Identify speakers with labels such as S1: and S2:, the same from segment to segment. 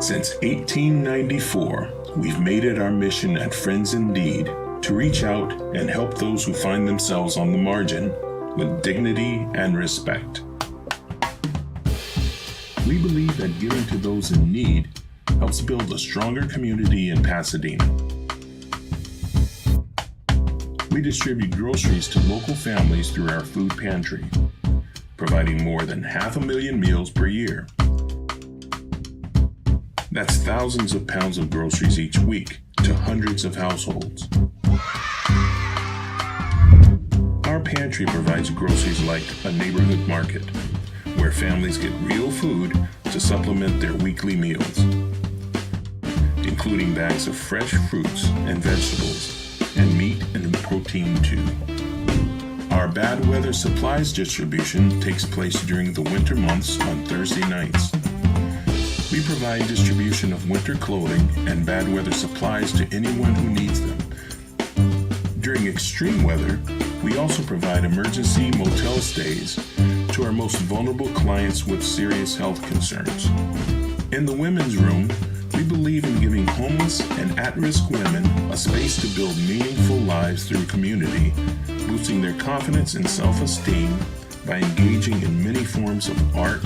S1: Since 1894, we've made it our mission at Friends Indeed to reach out and help those who find themselves on the margin with dignity and respect. We believe that giving to those in need helps build a stronger community in Pasadena. We distribute groceries to local families through our food pantry, providing more than 500,000 meals per year. That's thousands of pounds of groceries each week to hundreds of households. Our pantry provides groceries like a neighborhood market, where families get real food to supplement their weekly meals, including bags of fresh fruits and vegetables, and meat and protein too. Our bad weather supplies distribution takes place during the winter months on Thursday nights. We provide distribution of winter clothing and bad weather supplies to anyone who needs them. During extreme weather, we also provide emergency motel stays to our most vulnerable clients with serious health concerns. In the women's room, we believe in giving homeless and at-risk women a space to build meaningful lives through community, boosting their confidence and self-esteem by engaging in many forms of art,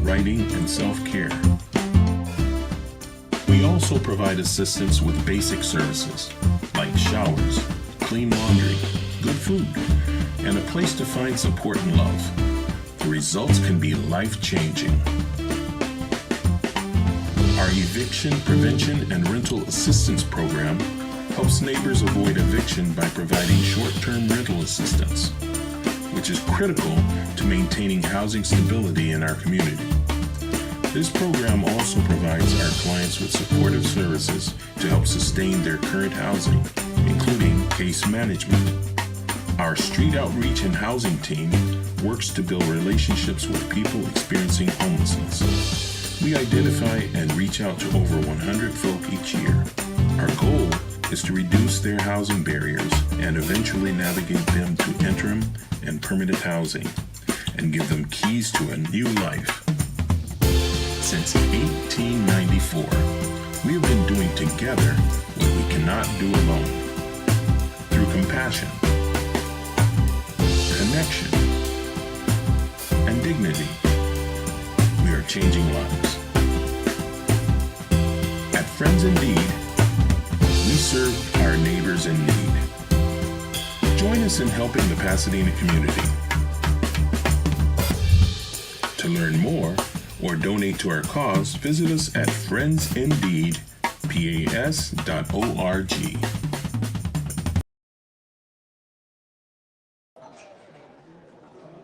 S1: writing, and self-care. We also provide assistance with basic services like showers, clean laundry, good food, and a place to find support and love. The results can be life-changing. Our eviction prevention and rental assistance program helps neighbors avoid eviction by providing short-term rental assistance, which is critical to maintaining housing stability in our community. This program also provides our clients with supportive services to help sustain their current housing, including case management. Our street outreach and housing team works to build relationships with people experiencing homelessness. We identify and reach out to over 100 folk each year. Our goal is to reduce their housing barriers and eventually navigate them to interim and permanent housing and give them keys to a new life. Since 1894, we have been doing together what we cannot do alone. Through compassion, connection, and dignity, we are changing lives. At Friends Indeed, we serve our neighbors in need. Join us in helping the Pasadena community. To learn more or donate to our cause, visit us at friendsindeedpas.org.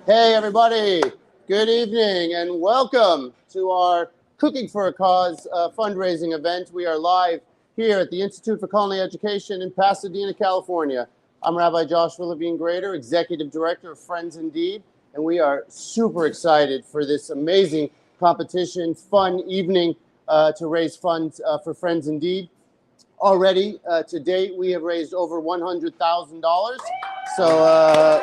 S2: Hey everybody, good evening and welcome to our Cooking for a Cause fundraising event. We are live here at the Institute for Culinary Education in Pasadena, California. I'm Rabbi Joshua Levine-Grader, Executive Director of Friends Indeed, and we are super excited for this amazing competition, fun evening to raise funds for Friends Indeed. Already, to date, we have raised over $100,000. So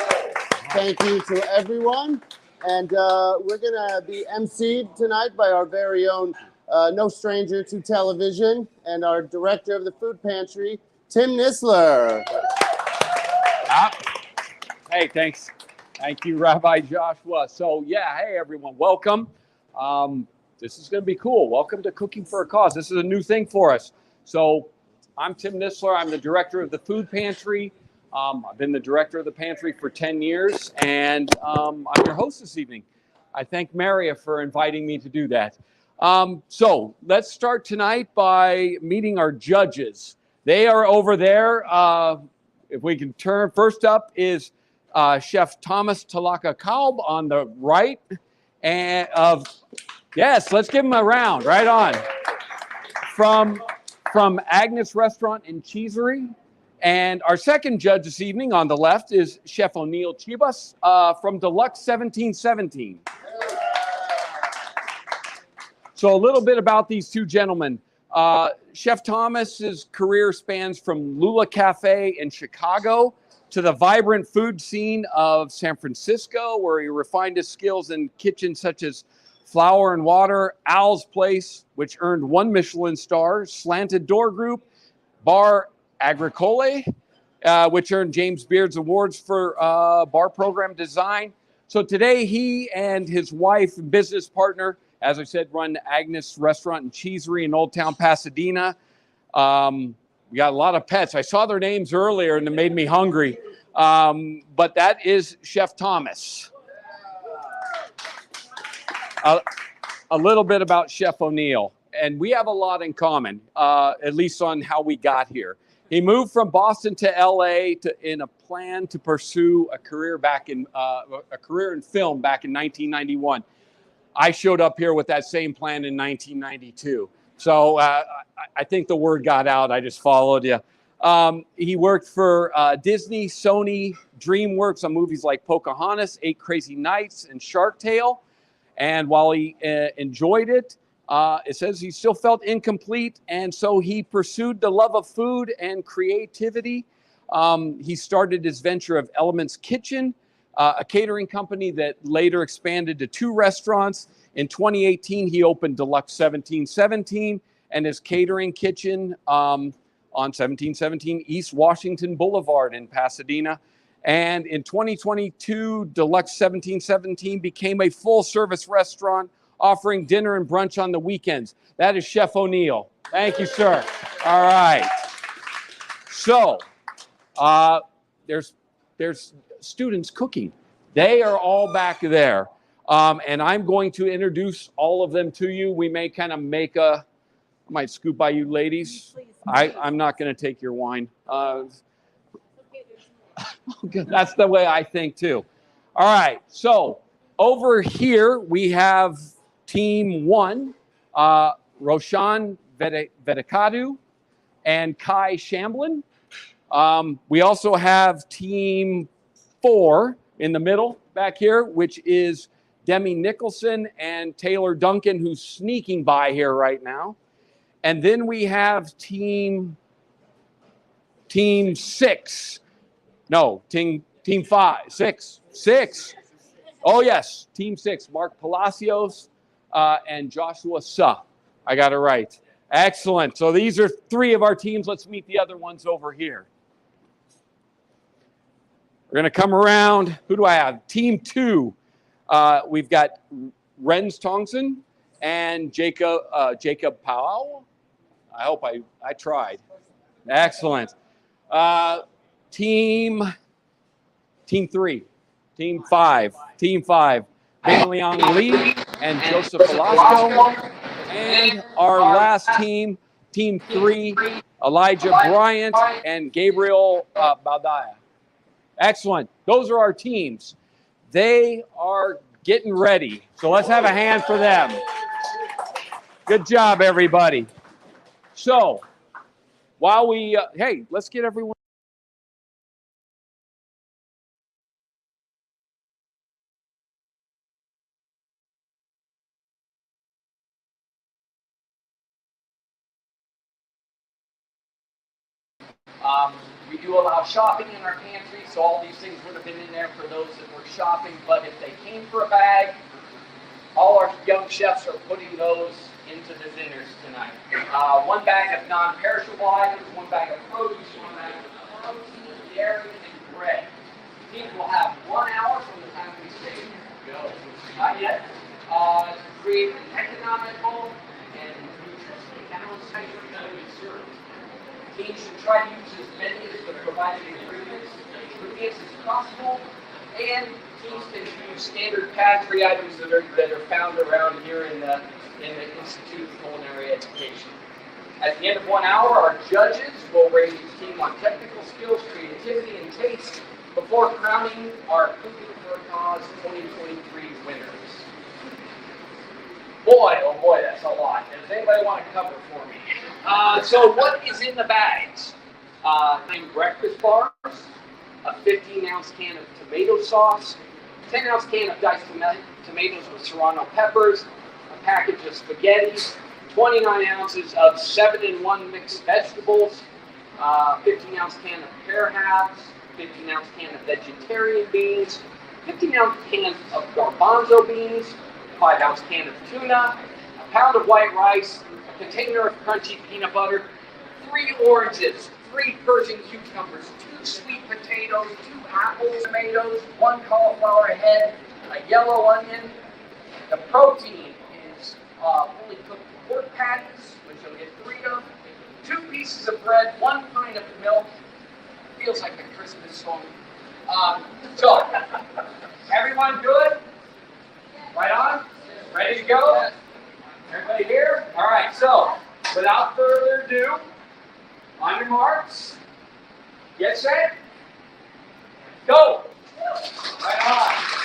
S2: thank you to everyone. And we're going to be emceed tonight by our very own no stranger to television and our director of the Food Pantry, Tim Nisler.
S3: Hey, thanks. Thank you, Rabbi Joshua. So, yeah, hey, everyone, welcome. This is going to be cool. Welcome to Cooking for a Cause. This is a new thing for us. So I'm Tim Nisler. I'm the director of the Food Pantry. I've been the director of the pantry for 10 years, and I'm your host this evening. I thank Maria for inviting me to do that. So let's start tonight by meeting our judges. They are over there. If we can turn, first up is Chef Thomas Talaka Kalb on the right, and yes, let's give him a round. Right on. From Agnes Restaurant and Cheesery. And our second judge this evening on the left is Chef O'Neill Chibas from Deluxe 1717. So a little bit about these two gentlemen. Chef Thomas's career spans from Lula Cafe in Chicago to the vibrant food scene of San Francisco, where he refined his skills in kitchens such as Flour and Water, Al's Place, which earned 1 Michelin star, Slanted Door Group, Bar Agricole, which earned James Beard's awards for bar program design. So today he and his wife and business partner, as I said, run Agnes Restaurant and Cheesery in Old Town Pasadena. We got a lot of pets. I saw their names earlier and it made me hungry. But that is Chef Thomas. A little bit about Chef O'Neill. And we have a lot in common, at least on how we got here. He moved from Boston to LA in a plan to pursue a career in film back in 1991. I showed up here with that same plan in 1992. So I think the word got out. I just followed you. He worked for Disney, Sony, DreamWorks on movies like Pocahontas, 8 Crazy Nights, and Shark Tale. And while he enjoyed it, it says he still felt incomplete. And so he pursued the love of food and creativity. He started his venture of Elements Kitchen, a catering company that later expanded to 2 restaurants. In 2018, he opened Deluxe 1717 and his catering kitchen on 1717 East Washington Boulevard in Pasadena. And in 2022, Deluxe 1717 became a full-service restaurant offering dinner and brunch on the weekends. That is Chef O'Neill. Thank you, sir. All right. So there's students cooking. They are all back there. And I'm going to introduce all of them to you. We may kind of make I might scoot by you ladies. I'm not going to take your wine. That's the way I think too. All right. So over here we have Team 1, Roshan Vedekadu and Kai Shamblin. We also have Team 4 in the middle back here, which is Demi Nicholson and Taylor Duncan, who's sneaking by here right now. And then we have Team 6. No, Team 5, 6. Oh, yes, Team 6, Mark Palacios and Joshua Suh. I got it right. Excellent. So these are 3 of our teams. Let's meet the other ones over here. We're going to come around. Who do I have? Team 2. We've got Renz Tongson and Jacob Powell. I hope I tried. Excellent. Team 3. Team 5. Bing Liang Lee and Joseph Velasco. And our last team, Team 3, Elijah Bryant and Gabriel Baldaya. Excellent. Those are our teams. They are getting ready. So let's have a hand for them. Good job, everybody. So while we, hey, let's get everyone. We do allow shopping in our pantry, so all these things would have been in there for those that were shopping. But if they came for a bag, all our young chefs are putting those into the dinners tonight. 1 bag of non-perishable items, 1 bag of produce, 1 bag of protein, dairy, and bread. Teams will have 1 hour from the time we say go. Not yet. To create an economical and nutritionally balanced food served. Teams should try to use as many of the provided ingredients as possible, and teams can use standard pantry items that are found around here in the Institute of Culinary Education. At the end of 1 hour, our judges will rate each team on technical skills, creativity, and taste before crowning our Cooking for a Cause 2023 winners. Boy, oh boy, that's a lot. Does anybody want to cover for me? So what is in the bags? 9 breakfast bars, a 15-ounce can of tomato sauce, 10-ounce can of diced tomatoes with serrano peppers, a package of spaghetti, 29 ounces of 7-in-1 mixed vegetables, 15-ounce can of pear halves, 15-ounce can of vegetarian beans, 15-ounce can of garbanzo beans, 5-ounce can of tuna, a pound of white rice, a container of crunchy peanut butter, 3 oranges, 3 Persian cucumbers, 2 sweet potatoes, 2 apples, tomatoes, 1 cauliflower head, a yellow onion. The protein is fully cooked pork patties, which you'll get 3 of, 2 pieces of bread, 1 pint of milk. Feels like a Christmas song. So, everyone good? Right on? Ready to go? Everybody here? All right, so without further ado, on your marks, get set, go. Right on.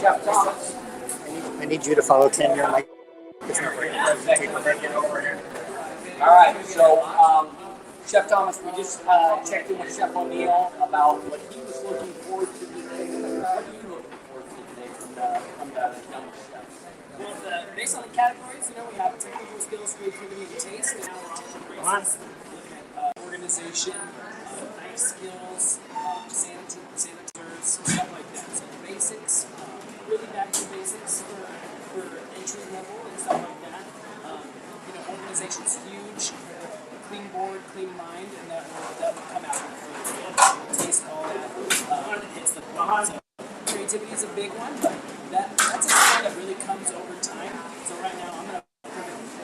S3: Chef Thomas.
S4: I need you to follow Tim. You're like,
S3: All right, so Chef Thomas, we just checked in with Chef O'Neill about what he was looking forward to today. What are you looking forward to today from the young chefs?
S5: Well, based on the categories, we have technical skills, creativity, and taste, and now we're taking organization, knife skills, sanitizers, stuff like that. So the basics, really back to basics for entry level and stuff like that. Organization's huge. Clean board, clean mind, and that will come out in the taste all that hits the point. So creativity is a big one, but that's a skill that really comes over time. So right now I'm going to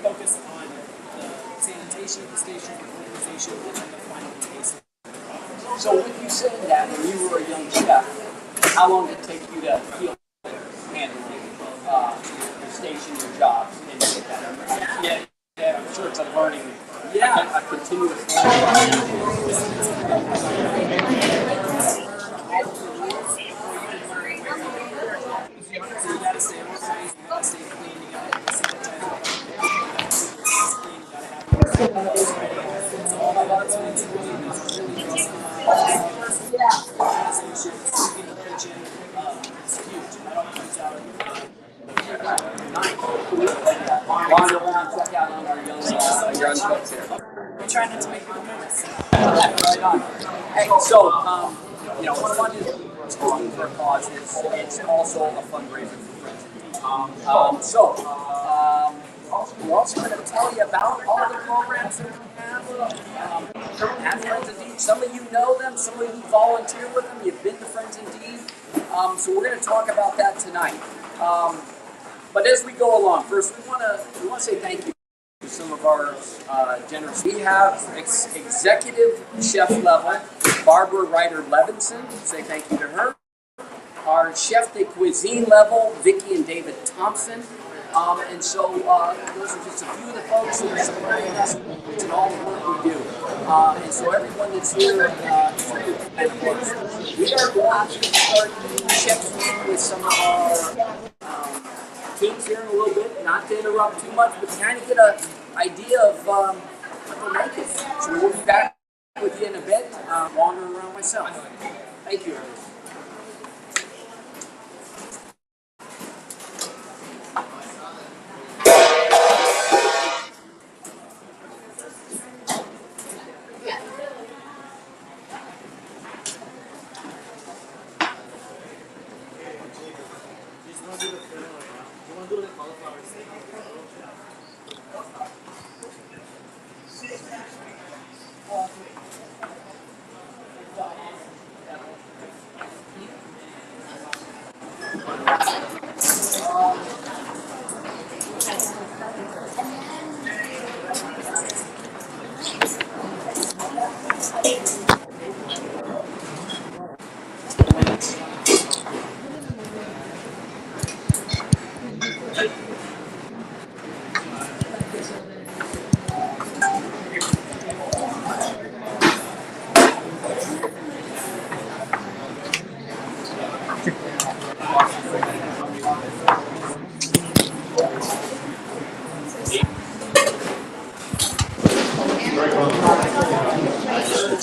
S5: focus on the sanitation of the station, the organization, and then the final taste.
S3: So with you saying that, when you were a young chef, how long did it take you to feel handling your station, your jobs, and get that? Yeah, I'm sure it's a learning. Yeah, a continuous learning.
S5: So you gotta stay organized, you gotta stay clean, you gotta sanitize. It's all about it's really organization, in the kitchen. It's huge. That all comes out.
S3: Wander around, check out on our young folks here.
S5: We try not to make people nervous.
S3: Right on. Hey, so, what's fun is Cooking for a Cause is it's also a fundraiser for Friends and Team. We're also going to tell you about all the programs that we have at Friends and Team. Some of you know them, some of you volunteer with them, you've been to Friends and Team. So we're going to talk about that tonight. But as we go along, first we want to say thank you to some of our generous. We have executive chef level Barbara Ryder Levinson. Say thank you to her. Our chef de cuisine level Vicki and David Thompson. And so those are just a few of the folks that are supporting us in all the work we do. And so everyone that's here is really kind of close. We are going to start checking in with some of our teams here in a little bit, not to interrupt too much, but to kind of get an idea of what we're making. So we'll be back with you in a bit, wandering around myself. Thank you, everyone.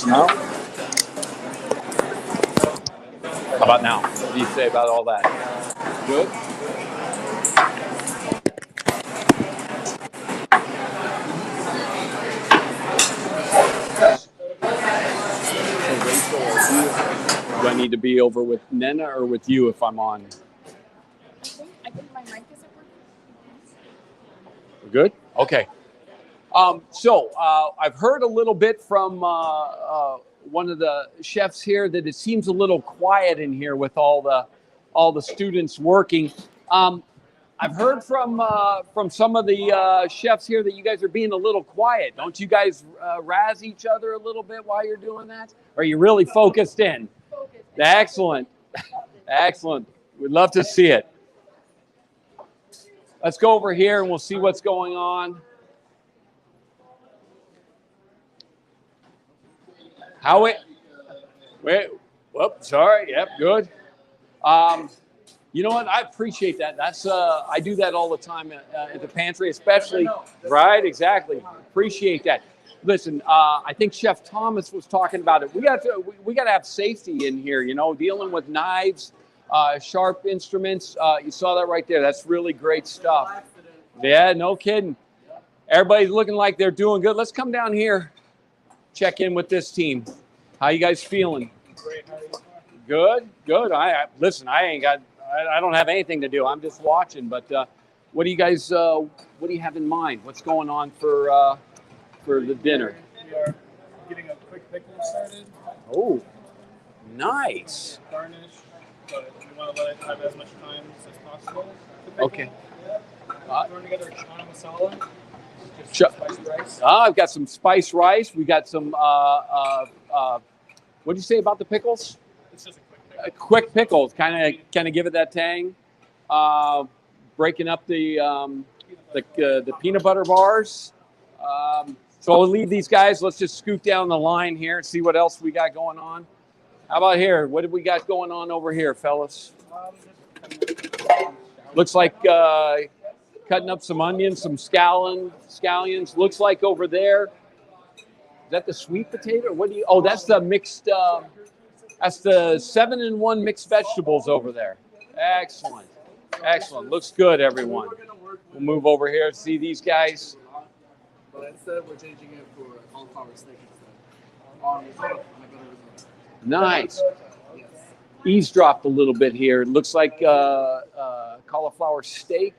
S3: Now? How about now? What do you say about all that? Good? So Rachel, do I need to be over with Nena or with you if I'm on?
S6: I think my mic isn't working.
S3: Good? Okay. I've heard a little bit from one of the chefs here that it seems a little quiet in here with all the students working. I've heard from some of the chefs here that you guys are being a little quiet. Don't you guys razz each other a little bit while you're doing that? Or are you really focused in? Excellent. Excellent. We'd love to see it. Let's go over here and we'll see what's going on. Whoop, sorry. Yep, good. You know what? I appreciate that. That's I do that all the time at the pantry, especially. Right? Exactly. Appreciate that. Listen, I think Chef Thomas was talking about it. We got to have safety in here. You know, dealing with knives, sharp instruments. You saw that right there. That's really great stuff. Yeah, no kidding. Everybody's looking like they're doing good. Let's come down here, check in with this team. How you guys feeling?
S7: Great. How are you?
S3: Good, good. Listen. I don't have anything to do. I'm just watching. But what do you guys? What do you have in mind? What's going on for the dinner?
S7: We are getting a quick pickle started.
S3: Oh, nice.
S7: Garnish, but we want to let it have as much time as possible. to pickle.
S3: Okay.
S7: Throwing together a chana masala. Just
S3: Sure.
S7: spicy rice.
S3: I've got some spice rice. We got some. What did you say about the pickles?
S7: It's just a quick pickle.
S3: Quick pickles, kind of give it that tang. Breaking up the peanut butter bars. So I'll leave these guys. Let's just scoot down the line here and see what else we got going on. How about here? What have we got going on over here, fellas? Looks like cutting up some onions, some scallions. Looks like over there. Is that the sweet potato? What do you? Oh, that's the mixed. That's the 7-in-1 mixed vegetables over there. Excellent, excellent. Looks good, everyone. We'll move over here and see these guys.
S8: But instead, we're changing it for cauliflower steak instead.
S3: Nice. Eavesdropped a little bit here. It looks like cauliflower steak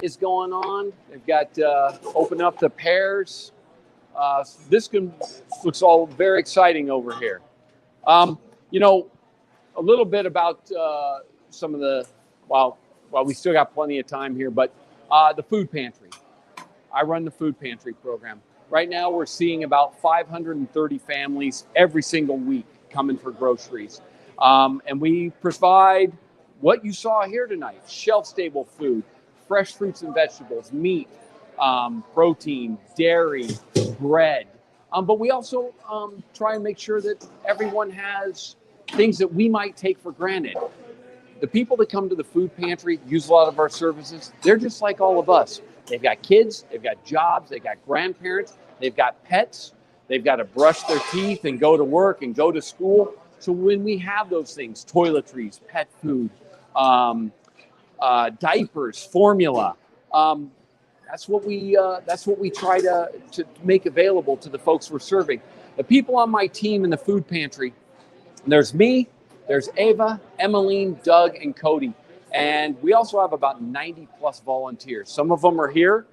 S3: is going on. They've got open up the pears. Looks all very exciting over here. You know, a little bit about some of the, well, we still got plenty of time here, but the food pantry. I run the food pantry program. Right now, we're seeing about 530 families every single week coming for groceries. And we provide what you saw here tonight, shelf-stable food, fresh fruits and vegetables, meat, protein, dairy, bread. But we also try and make sure that everyone has things that we might take for granted. The people that come to the food pantry use a lot of our services. They're just like all of us. They've got kids, they've got jobs, they've got grandparents, they've got pets, they've got to brush their teeth and go to work and go to school. So when we have those things, toiletries, pet food, diapers, formula, that's what we try to make available to the folks we're serving. The people on my team in the food pantry, there's me, there's Ava, Emmeline, Doug, and Cody. And we also have about 90 plus volunteers. Some of them are here.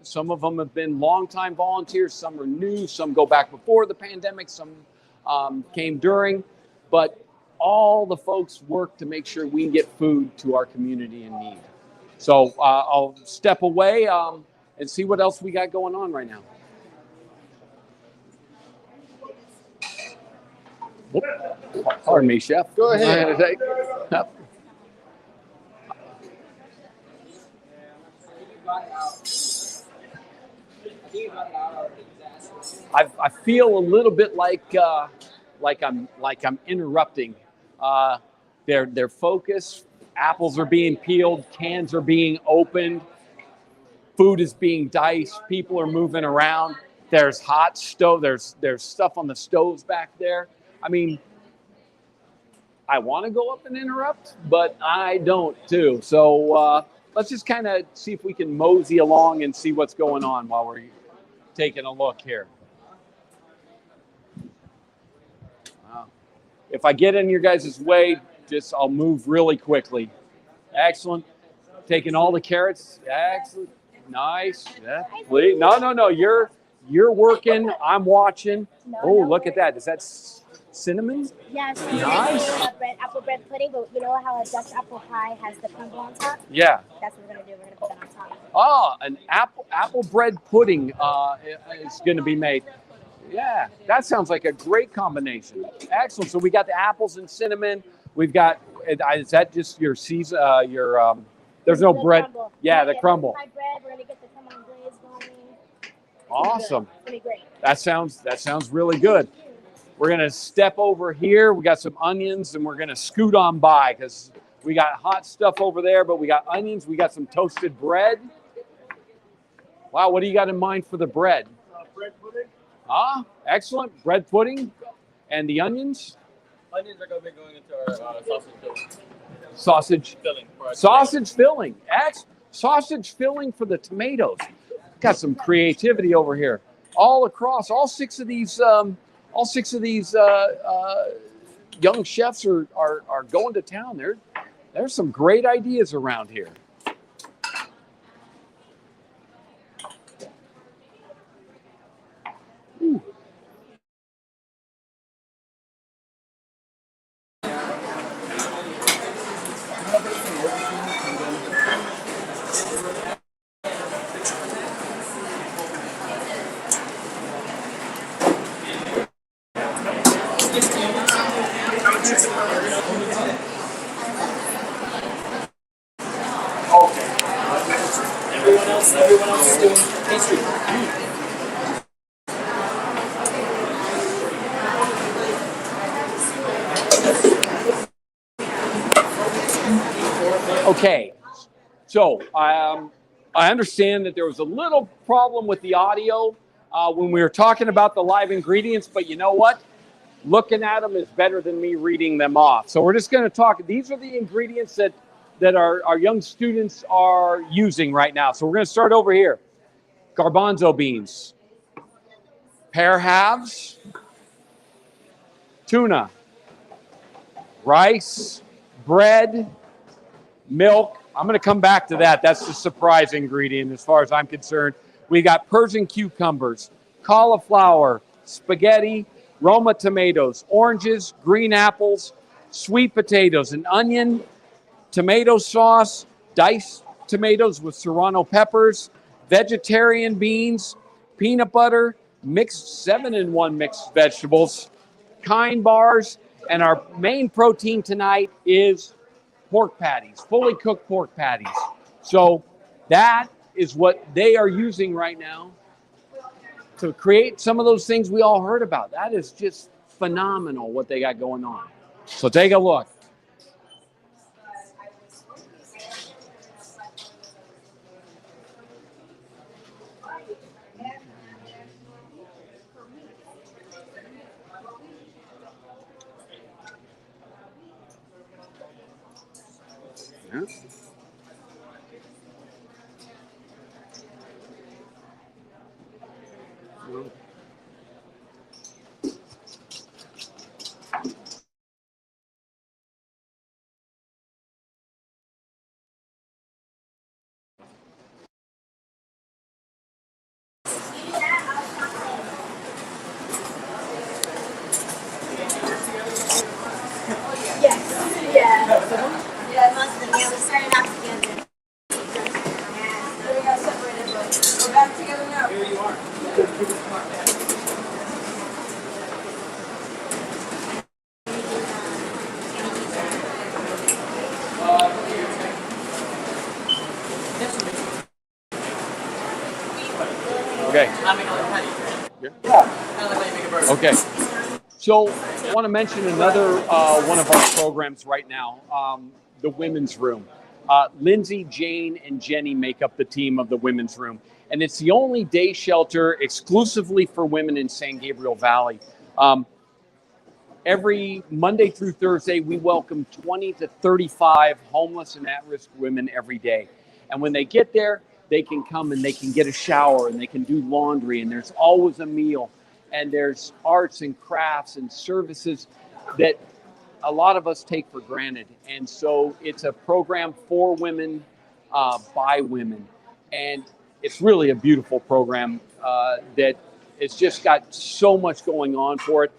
S3: Some of them have been longtime volunteers. Some are new. Some go back before the pandemic. Some came during. But all the folks work to make sure we can get food to our community in need. So I'll step away and see what else we got going on right now. Whoop. Pardon me, Chef.
S2: Go ahead.
S3: I feel a little bit like I'm interrupting their focus. Apples are being peeled, cans are being opened, food is being diced, people are moving around. There's hot stove. There's stuff on the stoves back there. I mean, I want to go up and interrupt, but I don't too. So let's just kind of see if we can mosey along and see what's going on while we're taking a look here. If I get in your guys' way, I'll move really quickly. Excellent. Taking all the carrots. Excellent. Nice. Yeah. Please. No. You're working. I'm watching. Look at that. Is that cinnamon?
S9: Yes.
S3: Nice.
S9: Apple bread pudding, but you know how a Dutch apple pie has the crumble on top?
S3: Yeah.
S9: That's what we're gonna do. We're gonna put that on top.
S3: Oh, an apple bread pudding is going to be made. Yeah, that sounds like a great combination. Excellent. So we got the apples and cinnamon. We've got, is that just your season? There's no bread.
S9: Crumble.
S3: Yeah, the crumble.
S9: Pie bread. We're gonna get the crumble glaze going.
S3: Awesome.
S9: It's gonna be great.
S3: That sounds really good. We're gonna step over here. We got some onions, and we're gonna scoot on by because We got hot stuff over there, but we got onions. We got some toasted bread. Wow, what do you got in mind for the bread?
S7: Bread pudding.
S3: Ah, excellent. Bread pudding. And the onions?
S7: Onions are going to be going into our sausage filling.
S3: Sausage
S7: Filling.
S3: Sausage filling. Sausage filling for the tomatoes. Got some creativity over here. All across, all six of these young chefs are going to town. There's some great ideas around here. Ooh.
S5: Everyone else is doing pastry.
S3: Okay, so I understand that there was a little problem with the audio when we were talking about the live ingredients, but you know what? Looking at them is better than me reading them off. So we're just going to talk. These are the ingredients that our young students are using right now. So we're going to start over here. Garbanzo beans, pear halves, tuna, rice, bread, milk. I'm going to come back to that. That's the surprise ingredient as far as I'm concerned. We got Persian cucumbers, cauliflower, spaghetti, Roma tomatoes, oranges, green apples, sweet potatoes, an onion, tomato sauce, diced tomatoes with serrano peppers, vegetarian beans, peanut butter, mixed 7-in-1 mixed vegetables, kind bars, and our main protein tonight is pork patties, fully cooked pork patties. So that is what they are using right now to create some of those things we all heard about. That is just phenomenal what they got going on. So take a look. Yeah.
S9: Yes. Yeah. Yeah, most of them. Yeah, we started off together. Yeah. We got separated, but we're back together now.
S5: Here you are.
S3: Okay.
S5: I'm making like a patty.
S3: Yeah.
S5: Kind of like how you make a burger.
S3: Okay. So I want to mention another one of our programs right now, the Women's Room. Lindsay, Jane, and Jenny make up the team of the Women's Room. And it's the only day shelter exclusively for women in San Gabriel Valley. Every Monday through Thursday, we welcome 20 to 35 homeless and at-risk women every day. And when they get there, they can come and they can get a shower and they can do laundry, and there's always a meal. And there's arts and crafts and services that a lot of us take for granted. And so it's a program for women, by women. And it's really a beautiful program that it's just got so much going on for it.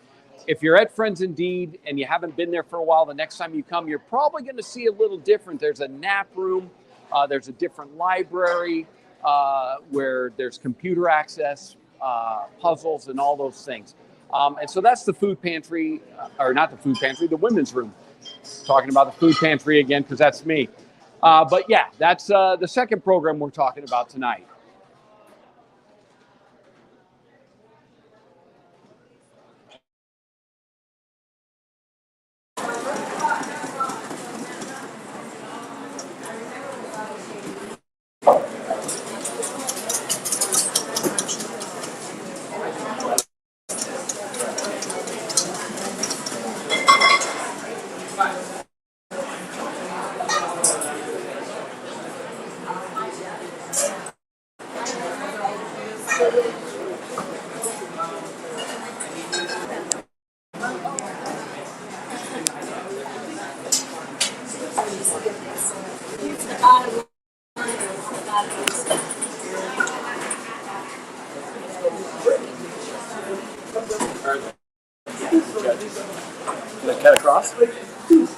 S3: If you're at Friends Indeed and you haven't been there for a while, the next time you come, you're probably going to see a little different. There's a nap room. There's a different library where there's computer access, puzzles, and all those things. And so that's the food pantry, or not the food pantry, the women's room. Talking about the food pantry again because that's me. But yeah, that's the second program we're talking about tonight.
S8: Cut across.
S3: I'm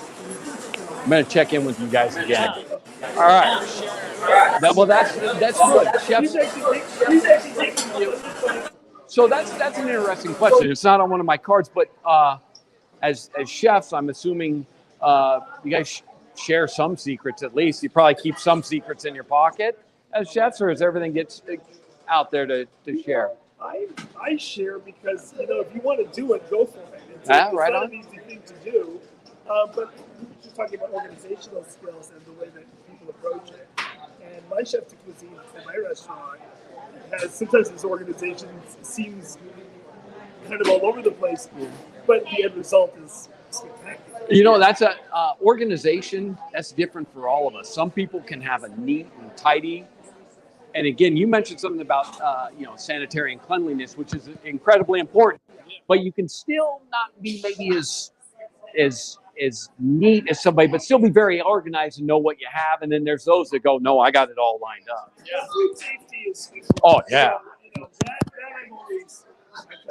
S3: gonna check in with you guys again. All right. Well, that's good. Chefs. So that's an interesting question. It's not on one of my cards, but as chefs, I'm assuming you guys share some secrets at least. You probably keep some secrets in your pocket as chefs, or does everything get out there to share?
S7: I share because, you know, if you want to do it, go for it. It's
S3: Right
S7: not
S3: on.
S7: an easy thing to do, but we're just talking about organizational skills and the way that people approach it. And my chef de cuisine for my restaurant has sometimes this organization seems kind of all over the place, but the end result is spectacular.
S3: You know, that's a organization that's different for all of us. Some people can have a neat and tidy. And again, you mentioned something about sanitary and cleanliness, which is incredibly important. But you can still not be maybe as neat as somebody, but still be very organized and know what you have. And then there's those that go, no, I got it all lined up.
S7: Yeah, food safety is.
S3: Oh yeah.
S7: You know, that I'm always.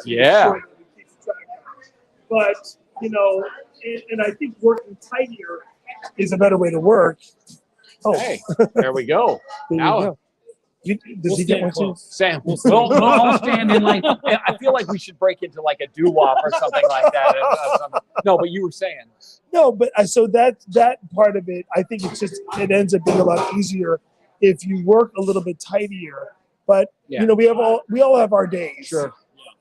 S3: Yeah.
S7: Sure that we keep track of. But you know, and I think working tidier is a better way to work. Oh,
S3: Hey, there we go.
S7: there
S3: Now,
S7: you go. Does he get one too?
S3: Sam, we'll all stand in like. I feel like we should break into like a doo-wop or something like that. No, but you were saying.
S7: No, but so that part of it, I think it ends up being a lot easier if you work a little bit tidier. But you know, we all have our days.
S3: Sure.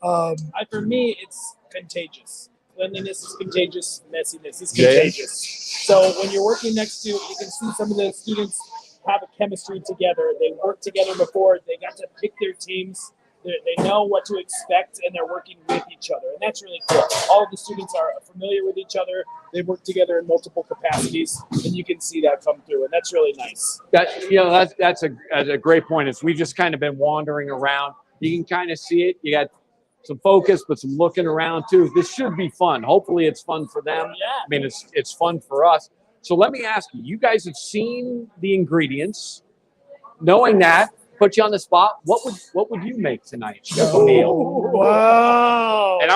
S5: For me, it's contagious. Cleanliness is contagious. Messiness is contagious. So when you're working next to, you can see some of the students have a chemistry together. They work together before. They got to pick their teams. They know what to expect, and they're working with each other. And that's really cool. All of the students are familiar with each other. They work together in multiple capacities, and you can see that come through. And that's really nice.
S3: That's a great point. Is we've just kind of been wandering around. You can kind of see it. You got some focus, but some looking around too. This should be fun. Hopefully it's fun for them.
S5: Yeah.
S3: I mean, it's fun for us. So let me ask you, you guys have seen the ingredients. Knowing that, put you on the spot, what would you make tonight, Chef O'Neill?
S7: Wow.
S3: And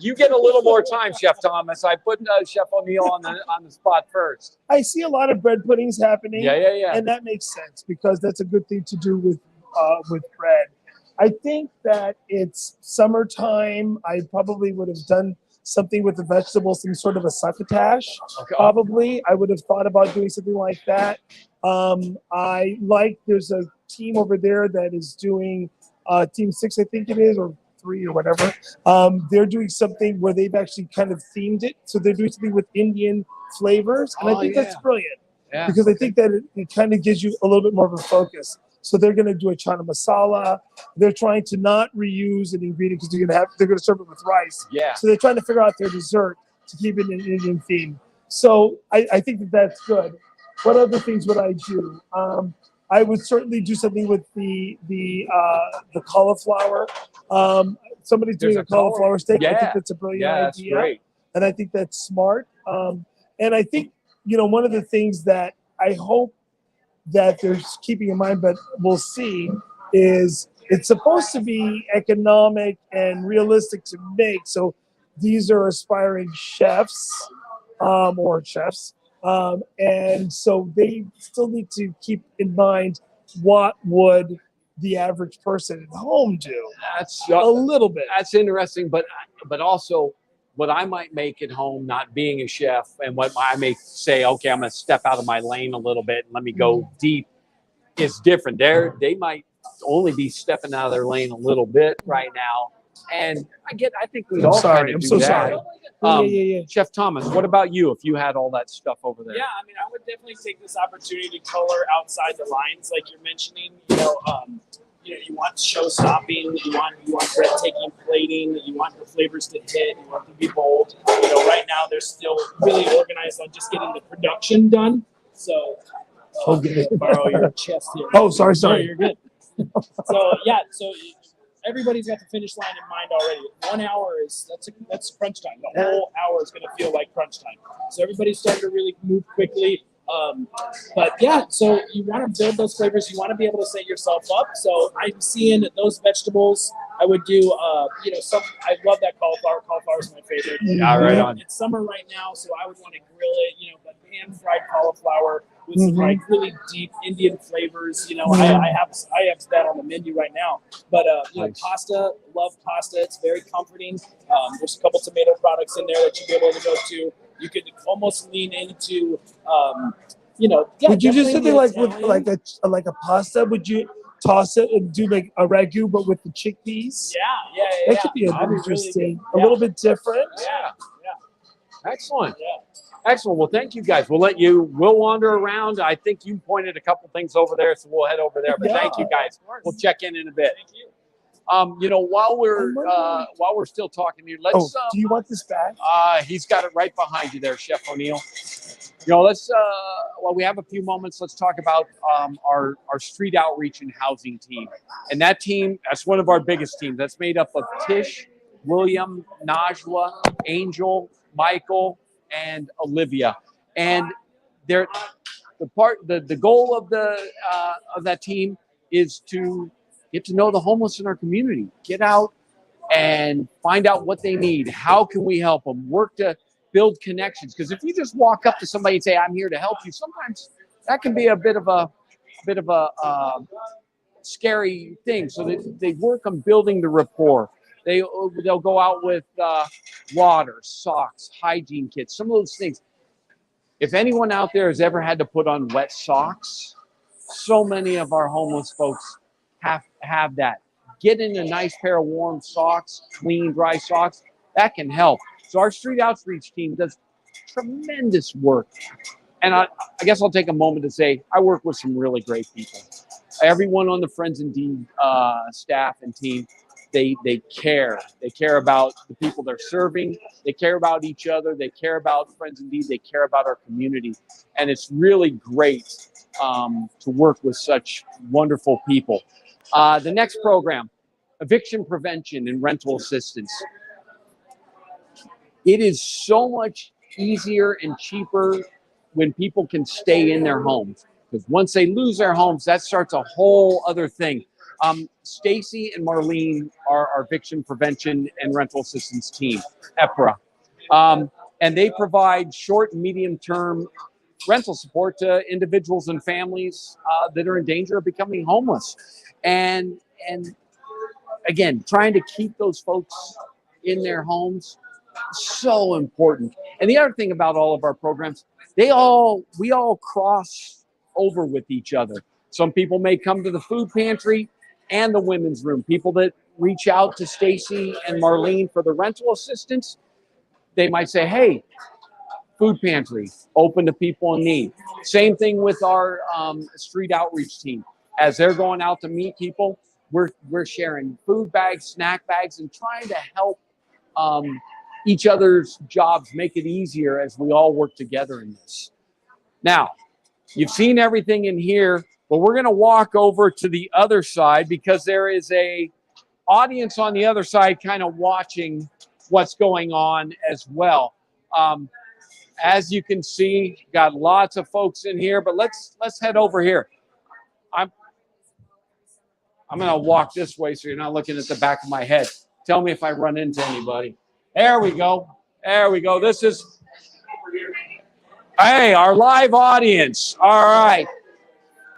S3: you get a little more time, Chef Thomas. I put Chef O'Neill on the spot first.
S7: I see a lot of bread puddings happening.
S3: Yeah.
S7: And that makes sense because that's a good thing to do with bread. I think that it's summertime. I probably would have done something with the vegetables, some sort of a succotash.
S3: Okay.
S7: Probably. I would have thought about doing something like that. There's a team over there that is doing Team 6, I think it is, or 3 or whatever. They're doing something where they've actually kind of themed it. So they're doing something with Indian flavors. And I think that's brilliant.
S3: Yeah.
S7: Because I think that it kind of gives you a little bit more of a focus. So they're going to do a chana masala. They're trying to not reuse an ingredient because they're going to serve it with rice.
S3: Yeah.
S7: So they're trying to figure out their dessert to keep it in an Indian theme. So I think that that's good. What other things would I do? I would certainly do something with the cauliflower. Somebody's doing a cauliflower steak. I think that's a brilliant idea.
S3: That's great.
S7: And I think that's smart. And I think, one of the things that I hope that they're keeping in mind, but we'll see, is it's supposed to be economic and realistic to make. So these are aspiring chefs or chefs. And so they still need to keep in mind what would the average person at home do.
S3: That's
S7: a little bit.
S3: That's interesting, but also what I might make at home, not being a chef, and what I may say, okay, I'm going to step out of my lane a little bit and let me go deep, is different. They might only be stepping out of their lane a little bit right now. And I think we all kind of do
S7: so
S3: that.
S7: sorry. Yeah.
S3: Chef Thomas, what about you if you had all that stuff over there?
S5: Yeah, I would definitely take this opportunity to color outside the lines, like you're mentioning. You want show stopping, you want breathtaking plating, you want the flavors to hit, you want to be bold. Right now they're still really organized on just getting the production done. So, borrow your chest here.
S7: Oh, sorry.
S5: No, you're good. So
S10: everybody's got the finish line in mind already. 1 hour that's crunch time. The whole hour is going to feel like crunch time. So everybody's starting to really move quickly. But yeah, so you want to build those flavors. You want to be able to set yourself up. So I'm seeing those vegetables. I would do, I love that cauliflower. Cauliflower is my favorite.
S3: Yeah, right on.
S10: It's summer right now, so I would want to grill it, but pan-fried cauliflower with some like really deep Indian flavors. I have that on the menu right now. But
S3: Nice.
S10: Pasta, love pasta. It's very comforting. There's a couple tomato products in there that you'd be able to go to. You could almost lean into,
S7: would you do something like with
S10: Italian.
S7: like a pasta? Would you toss it and do like a ragu but with the chickpeas?
S10: Yeah.
S7: That could be
S10: That'd
S7: interesting.
S10: really
S7: A little bit different.
S10: Yeah.
S3: Excellent.
S10: Yeah.
S3: Excellent. Well, thank you guys. We'll wander around. I think you pointed a couple things over there, so we'll head over there. But thank you guys. We'll check in a bit.
S10: Thank you.
S3: While we're still talking here, let's.
S7: Do you want this back?
S3: He's got it right behind you there, Chef O'Neill. Let's. While we have a few moments, let's talk about our street outreach and housing team. And that team, that's one of our biggest teams. That's made up of Tish, William, Najwa, Angel, Michael, and Olivia. And the goal of that team is to get to know the homeless in our community. Get out and find out what they need. How can we help them? Work to build connections. Because if you just walk up to somebody and say, "I'm here to help you," sometimes that can be a bit of a scary thing. So they work on building the rapport. They'll go out with water, socks, hygiene kits, some of those things. If anyone out there has ever had to put on wet socks, so many of our homeless folks have that. Get in a nice pair of warm socks, clean, dry socks. That can help. So our street outreach team does tremendous work. And I guess I'll take a moment to say I work with some really great people. Everyone on the Friends Indeed staff and team, they care. They care about the people they're serving. They care about each other. They care about Friends Indeed. They care about our community. And it's really great to work with such wonderful people. The next program, eviction prevention and rental assistance. It is so much easier and cheaper when people can stay in their homes. Because once they lose their homes, that starts a whole other thing. Stacy and Marlene are our eviction prevention and rental assistance team, EPRA. And they provide short and medium-term rental support to individuals and families that are in danger of becoming homeless. And again, trying to keep those folks in their homes, so important. And the other thing about all of our programs, we all cross over with each other. Some people may come to the food pantry and the women's room. People that reach out to Stacy and Marlene for the rental assistance, they might say, "Hey, food pantry, open to people in need." Same thing with our street outreach team. As they're going out to meet people, we're sharing food bags, snack bags, and trying to help each other's jobs, make it easier as we all work together in this. Now, you've seen everything in here, but we're going to walk over to the other side because there is a audience on the other side kind of watching what's going on as well. As you can see, got lots of folks in here, but let's head over here. I'm going to walk this way so you're not looking at the back of my head. Tell me if I run into anybody. There we go. There we go. This is, hey, our live audience. All right.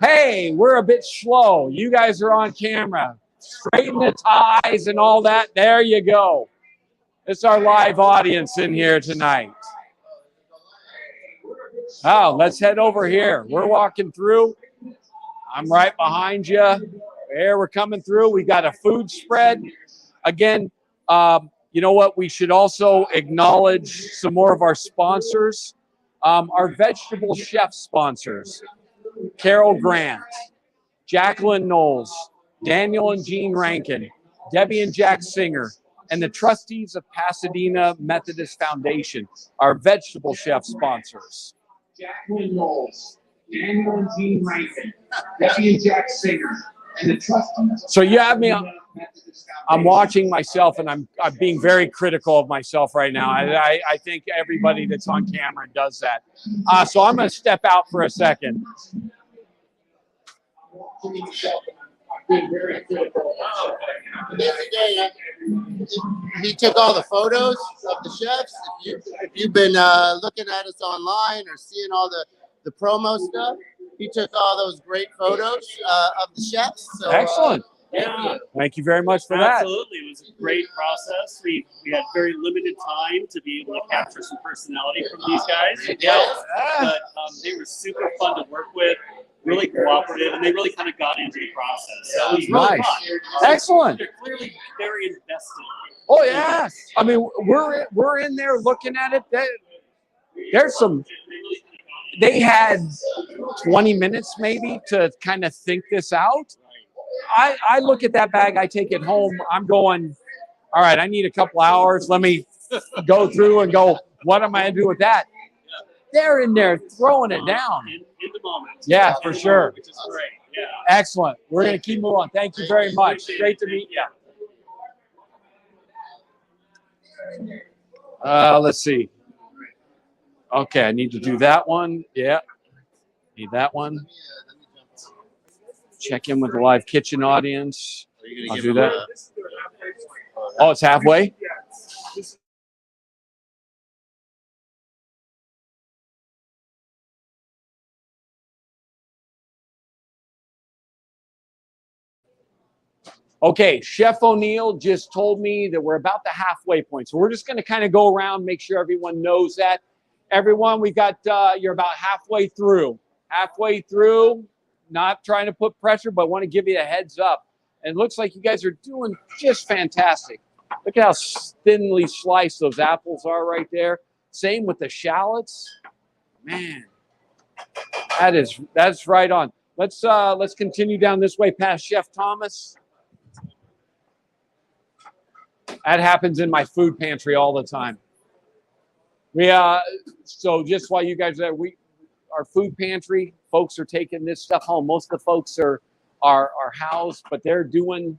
S3: Hey, we're a bit slow. You guys are on camera. Straighten the ties and all that. There you go. It's our live audience in here tonight. Oh, let's head over here. We're walking through. I'm right behind you. There, we're coming through. We got a food spread. Again, you know what? We should also acknowledge some more of our sponsors. Our vegetable chef sponsors, Carol Grant, Jacqueline Knowles, Daniel and Jean Rankin, Debbie and Jack Singer, and the trustees of Pasadena Methodist Foundation, our vegetable chef sponsors. Jacqueline Knowles, Daniel and Jean Rankin, Debbie and Jack Singer, and the trustees. So you have me I'm watching myself, and I'm being very critical of myself right now. I think everybody that's on camera does that. So I'm going to step out for a second.
S2: He took all the photos of the chefs. If you've been looking at us online or seeing all the promo stuff, he took all those great photos of the chefs. So,
S3: Excellent.
S11: Yeah,
S3: Thank you very much for that.
S11: absolutely. It was a great process. We had very limited time to be able to capture some personality from these guys. But they were super fun to work with, really cooperative, and they really kind of got into the process. So it was really
S3: Nice.
S11: fun.
S3: Excellent.
S11: They're clearly very invested.
S3: Oh yeah. I mean, we're in there looking at it. There's some. They had 20 minutes maybe to kind of think this out. I look at that bag, I take it home, I'm going, all right, I need a couple hours. Let me go through and go, what am I going to do with that? They're in there throwing it down.
S11: In the moment.
S3: Yeah, for sure.
S11: Which is great. Yeah.
S3: Excellent. We're going to keep moving on. Thank you very much. Great to meet you. Let's see. Okay, I need to do that one. Yeah. Need that one. Check in with the live kitchen audience. I'll do that. Oh, it's halfway? Okay, Chef O'Neill just told me that we're about the halfway point. So we're just going to kind of go around, make sure everyone knows that. Everyone, we got, you're about halfway through. Halfway through. Not trying to put pressure, but want to give you a heads up. And it looks like you guys are doing just fantastic. Look at how thinly sliced those apples are right there. Same with the shallots. Man, that's right on. Let's continue down this way past Chef Thomas. That happens in my food pantry all the time. So just while you guys are there, our food pantry folks are taking this stuff home. Most of the folks are housed, but they're doing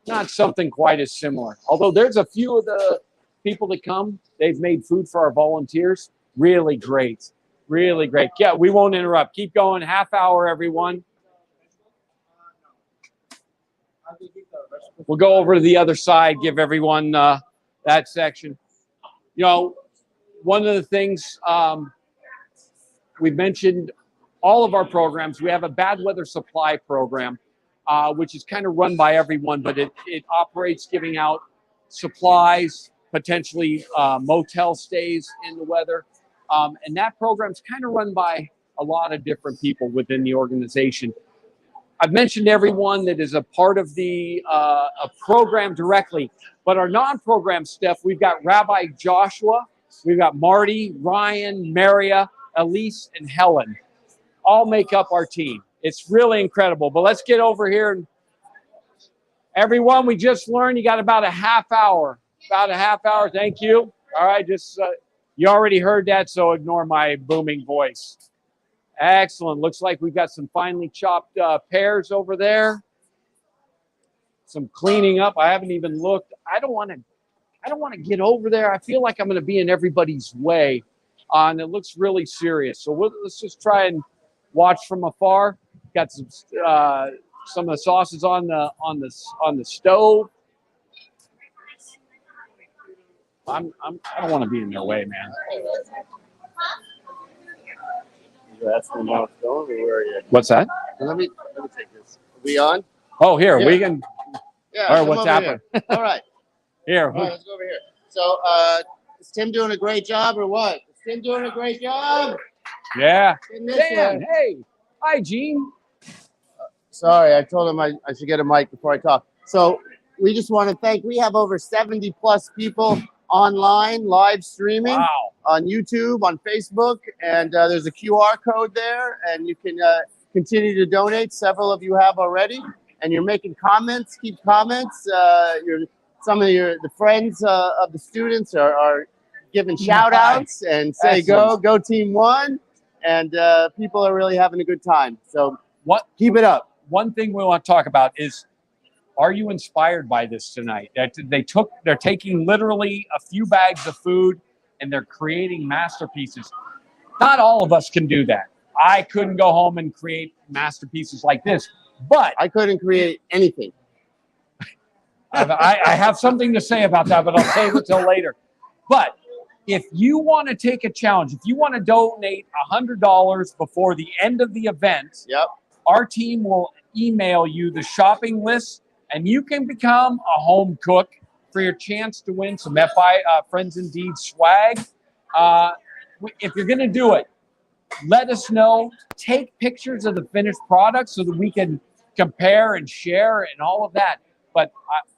S3: not something quite as similar. Although there's a few of the people that come, they've made food for our volunteers. Really great. Really great. Yeah, we won't interrupt. Keep going. Half hour, everyone. We'll go over to the other side, give everyone that section. You know, one of the things we've mentioned all of our programs. We have a bad weather supply program, which is kind of run by everyone, but it operates giving out supplies, potentially motel stays in the weather. And that program's kind of run by a lot of different people within the organization. I've mentioned everyone that is a part of the a program directly, but our non-program staff, we've got Rabbi Joshua, we've got Marty, Ryan, Maria, Elise, and Helen. All make up our team. It's really incredible. But let's get over here. And everyone, we just learned you got about a half hour. About a half hour. Thank you. All right. Just you already heard that, so ignore my booming voice. Excellent. Looks like we've got some finely chopped pears over there. Some cleaning up. I haven't even looked. I don't want to get over there. I feel like I'm going to be in everybody's way. And it looks really serious. So let's just try and watch from afar. Got some of the sauces on the stove. I don't want to be in their way, man.
S2: You asking how it's going, or where are you?
S3: What's that?
S2: Let me take this. Are we on?
S3: Oh, here
S2: Yeah.
S3: we can.
S2: Yeah.
S3: All right,
S2: come
S3: what's
S2: over
S3: happening?
S2: Here. All right.
S3: Here.
S2: All right, let's go over here. So, is Tim doing a great job, or what? Is Tim doing a great job?
S3: Yeah.
S2: In this
S3: Dan,
S2: way.
S3: hey. Hi, Gene.
S2: Sorry, I told him I should get a mic before I talk. So we just want to thank, we have over 70 plus people online, live streaming on YouTube, on Facebook, and there's a QR code there, and you can continue to donate. Several of you have already, and you're making comments. Keep comments. Some of the friends of the students are giving shout outs and say go team one, and people are really having a good time. So keep it up.
S3: One thing we want to talk about is Are you inspired by this tonight? They're taking literally a few bags of food and they're creating masterpieces. Not all of us can do that. I couldn't go home and create masterpieces like this, but
S2: I couldn't create anything.
S3: I have something to say about that, but I'll save it till later. But if you want to take a challenge, if you want to donate $100 before the end of the event,
S2: Yep.
S3: our team will email you the shopping list, and you can become a home cook for your chance to win some FI Friends Indeed swag. If you're going to do it, let us know. Take pictures of the finished product so that we can compare and share and all of that. But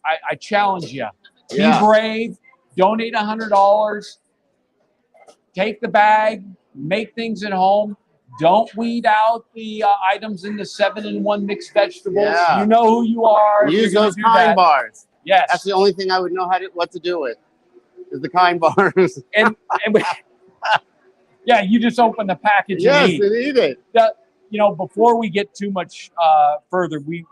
S3: I challenge you.
S2: Yeah.
S3: Be brave. Donate $100. Take the bag. Make things at home. Don't weed out the items in the 7-in-1 mixed vegetables.
S2: Yeah.
S3: You know who you are.
S2: Use
S3: You're gonna
S2: those
S3: do
S2: kind
S3: that.
S2: bars.
S3: Yes.
S2: That's the only thing I would know what to do with. Is the kind bars.
S3: And yeah, you just open the package
S2: Yes,
S3: and eat.
S2: and eat it.
S3: Before we get too much further, we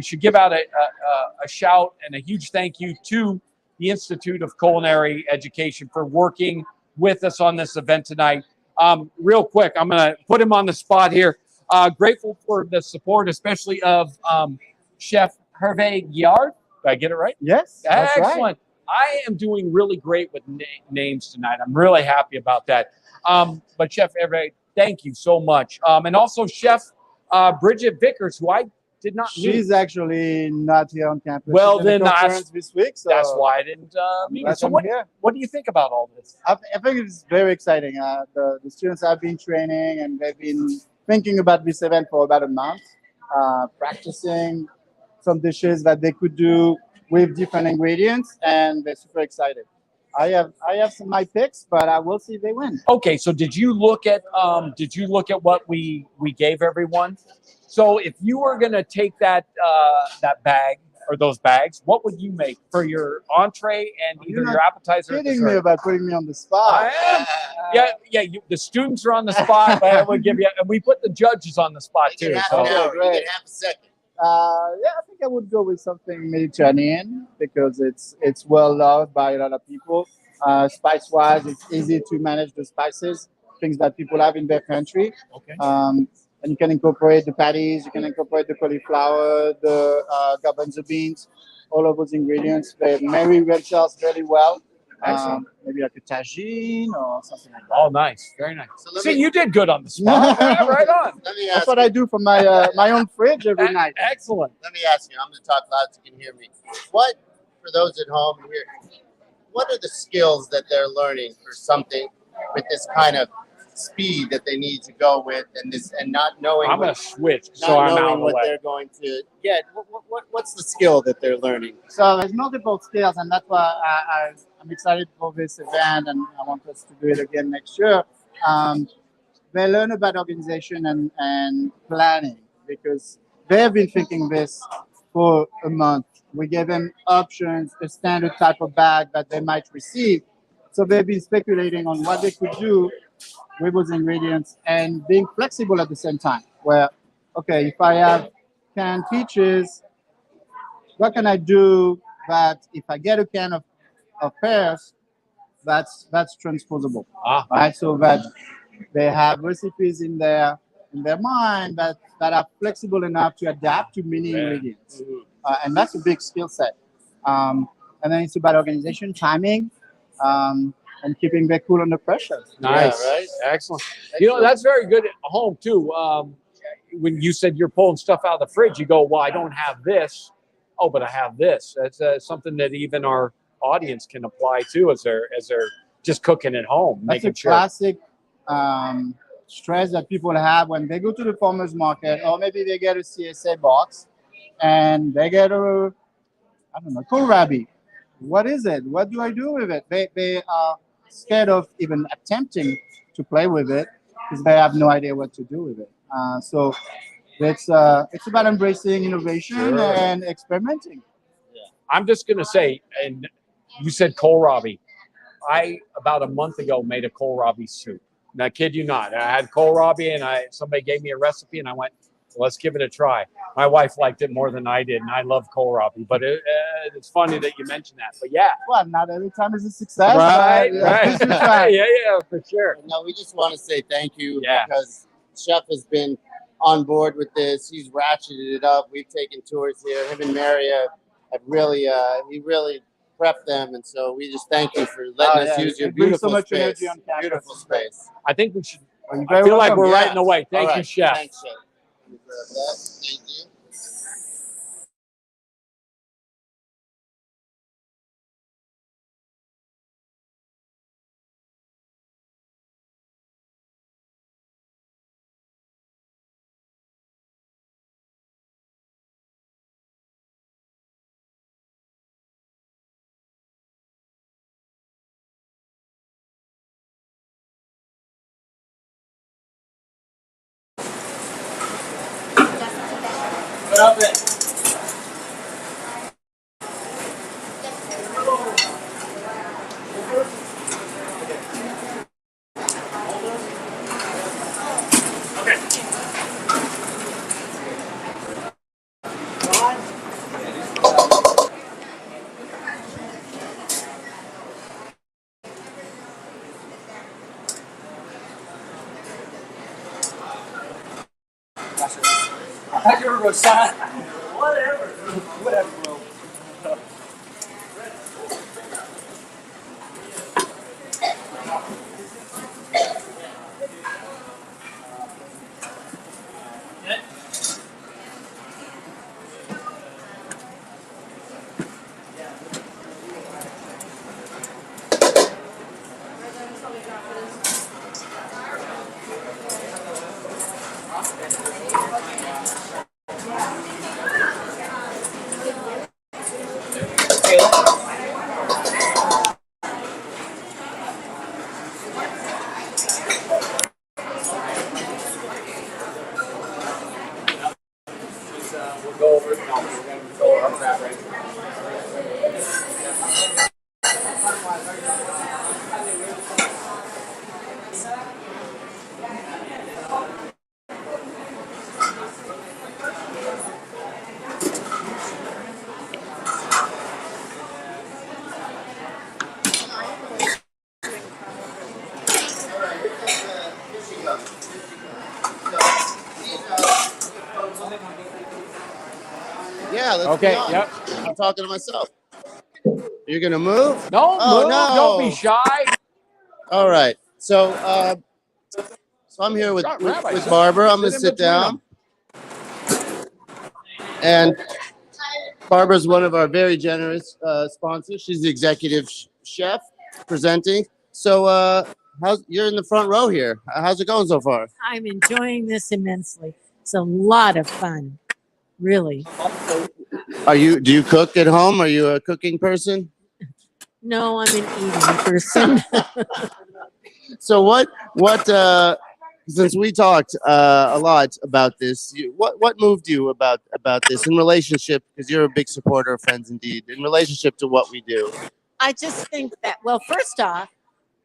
S3: should give out a shout and a huge thank you to the Institute of Culinary Education for working with us on this event tonight. Real quick, I'm going to put him on the spot here. Grateful for the support, especially of Chef Hervé Guillard. Did I get it right?
S12: Yes, that's
S3: Excellent.
S12: right.
S3: I am doing really great with names tonight. I'm really happy about that. But Chef Hervé, thank you so much. And also Chef Bridget Vickers, who I did not meet.
S12: She's actually not here on campus.
S3: Well,
S12: She's in a
S3: then
S12: conference this week, so
S3: that's why I didn't meet her. So what do you think about all this?
S12: I think it's very exciting. The students have been training and they've been thinking about this event for about a month, practicing some dishes that they could do with different ingredients, and they're super excited. I have some my picks, but I will see if they win.
S3: Okay, so did you look at what we gave everyone? So if you were gonna take that bag or those bags, what would you make for your entree and either
S12: You're
S3: your appetizer or
S12: kidding
S3: dessert?
S12: me about putting me on the spot.
S3: I am. Yeah. The students are on the spot, but I would give you, and we put the judges on the spot
S2: You
S3: too.
S2: get half
S3: So
S2: an hour. You
S12: great.
S2: get half a second.
S12: Yeah, I think I would go with something Mediterranean because it's well loved by a lot of people. Spice-wise, it's easy to manage the spices, things that people have in their country.
S3: Okay.
S12: And you can incorporate the patties, you can incorporate the cauliflower, the garbanzo beans, all of those ingredients. They marry themselves very well. Maybe like a tagine or something like that.
S3: Oh, nice, very nice.
S2: So
S3: See, you did good on the spot. Right on.
S2: Let me
S12: That's
S2: ask
S12: what I do for my my own fridge every night.
S3: Excellent.
S2: Let me ask you. I'm going to talk loud so you can hear me. What, for those at home here, what are the skills that they're learning for something with this kind of speed that they need to go with, and not knowing?
S3: I'm gonna switch so I'm out of the
S2: what
S3: way.
S2: they're going to get. What's the skill that they're learning?
S12: So there's multiple skills, and that's why I'm excited for this event, and I want us to do it again next year. They learn about organization and planning because they have been thinking this for a month. We gave them options, a standard type of bag that they might receive. So they've been speculating on what they could do with those ingredients and being flexible at the same time. Where, okay, if I have canned peaches, what can I do that if I get a can of pears, that's transposable, right? So that they have recipes in their mind that are flexible enough to adapt to many ingredients, and that's a big skill set. And then it's about organization, timing, and keeping their cool under pressure.
S3: Nice,
S2: Yeah, right?
S3: Excellent. You know, that's very good at home too. When you said you're pulling stuff out of the fridge, you go, "Well, I don't have this." Oh, but I have this. That's something that even our audience can apply to as they're just cooking at home,
S12: That's
S3: making
S12: a
S3: sure.
S12: classic stress that people have when they go to the farmer's market, or maybe they get a CSA box and they get kohlrabi. What is it? What do I do with it? They are scared of even attempting to play with it because they have no idea what to do with it. So it's about embracing innovation and experimenting.
S3: I'm just gonna say, and you said kohlrabi. I about a month ago made a kohlrabi soup. Now, I kid you not, I had kohlrabi and somebody gave me a recipe and I went, let's give it a try. My wife liked it more than I did, and I love kohlrabi. But it's funny that you mentioned that. But yeah,
S12: Well, not every time is a success.
S3: right,
S12: but,
S3: right,
S12: we try.
S3: yeah, for sure.
S2: No, we just want to say thank you
S3: Yeah.
S2: because Chef has been on board with this. He's ratcheted it up. We've taken tours here. Him and Mary have really, he really prepped them, and so we just thank you for letting us use your
S12: It brings
S2: beautiful
S12: so much
S2: space.
S12: energy on campus.
S2: Beautiful space.
S3: I think we should.
S12: Well, you're
S3: I
S12: very
S3: feel like
S12: welcome.
S3: we're right
S2: Yeah.
S3: in the way. Thank
S2: All
S3: you,
S2: right.
S3: Chef.
S2: Thanks, Chef. Let me grab that. Thank you.
S8: I thought you were Rosanna. Whatever, bro.
S3: We'll go over. No, we're going to go over that right now.
S2: Yeah, let's
S3: Okay,
S2: be on.
S3: yep.
S2: I'm talking to myself. You're gonna move?
S3: Don't
S2: Oh,
S3: move.
S2: no.
S3: Don't be shy.
S2: All right. So, so I'm here with
S3: Rabbi, sit-
S2: Barbara. I'm gonna
S3: sit in
S2: sit
S3: between
S2: down. And Barbara's one of our very generous sponsors. She's the executive chef presenting. So, you're in the front row here. How's it going so far?
S13: I'm enjoying this immensely. It's a lot of fun, really.
S2: Do you cook at home? Are you a cooking person?
S13: No, I'm an eating person.
S2: So since we talked a lot about this, what moved you about this in relationship, because you're a big supporter of Friends Indeed, in relationship to what we do?
S13: I just think that, well, first off,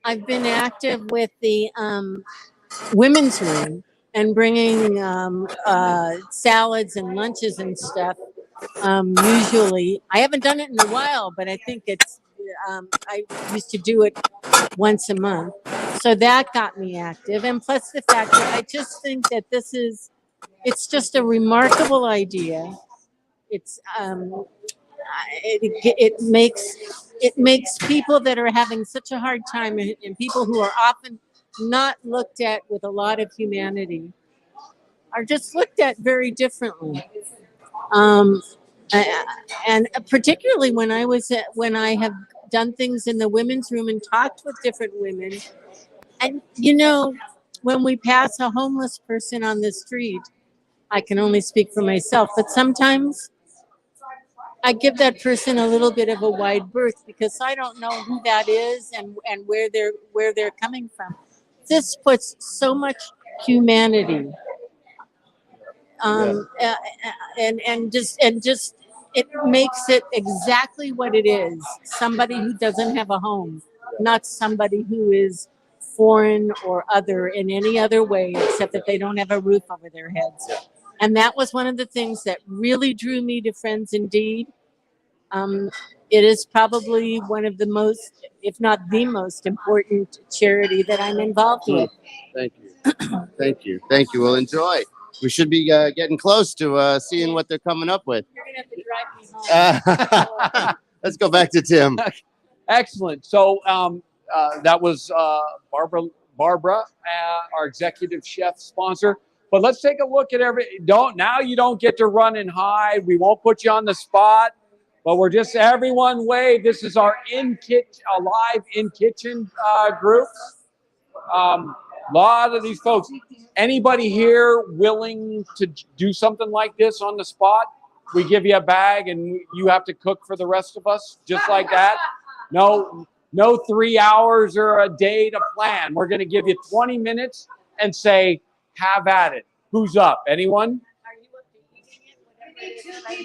S13: I've been active with the women's room and bringing salads and lunches and stuff. Usually, I haven't done it in a while, but I think it's, I used to do it once a month. So that got me active. And plus the fact that I just think that it's just a remarkable idea. It's, it makes people that are having such a hard time and people who are often not looked at with a lot of humanity are just looked at very differently. Um, and particularly when I have done things in the women's room and talked with different women, and when we pass a homeless person on the street, I can only speak for myself, but sometimes I give that person a little bit of a wide berth because I don't know who that is and where they're coming from. This puts so much humanity, and just it makes it exactly what it is: somebody who doesn't have a home, not somebody who is foreign or other in any other way except that they don't have a roof over their heads. And that was one of the things that really drew me to Friends Indeed. It is probably one of the most, if not the most important charity that I'm involved with.
S2: Thank you. Thank you. Thank you. We'll enjoy. We should be getting close to seeing what they're coming up with.
S13: You're going to have to drive me home.
S2: Let's go back to Tim.
S3: Excellent. So that was Barbara, our executive chef sponsor. But let's take a look at you don't get to run and hide. We won't put you on the spot. But we're just everyone wave. This is our live in kitchen group. A lot of these folks. Anybody here willing to do something like this on the spot? We give you a bag and you have to cook for the rest of us, just like that. No 3 hours or a day to plan. We're going to give you 20 minutes and say, have at it. Who's up? Anyone?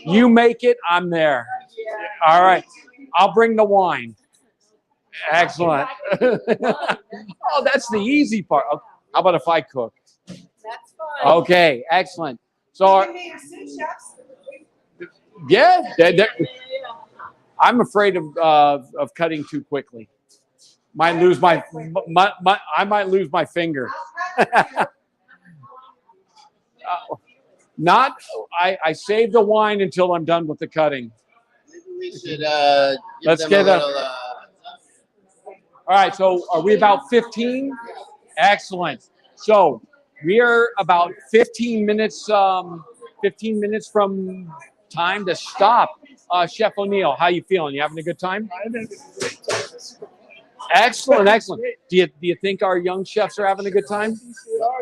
S3: You make it, I'm there. All right. I'll bring the wine. Excellent. Oh, that's the easy part. How about if I cook?
S13: That's fine.
S3: Okay, excellent. So, yeah, I'm afraid of cutting too quickly. Might lose I might lose my finger. I save the wine until I'm done with the cutting.
S2: Maybe we should
S3: Let's get a little. All right, so are we about 15? Excellent. So we are about 15 minutes from time to stop. Chef O'Neill, how you feeling? You having a good time?
S7: I'm having a great time.
S3: Excellent, excellent. Do you think our young chefs are having a good time?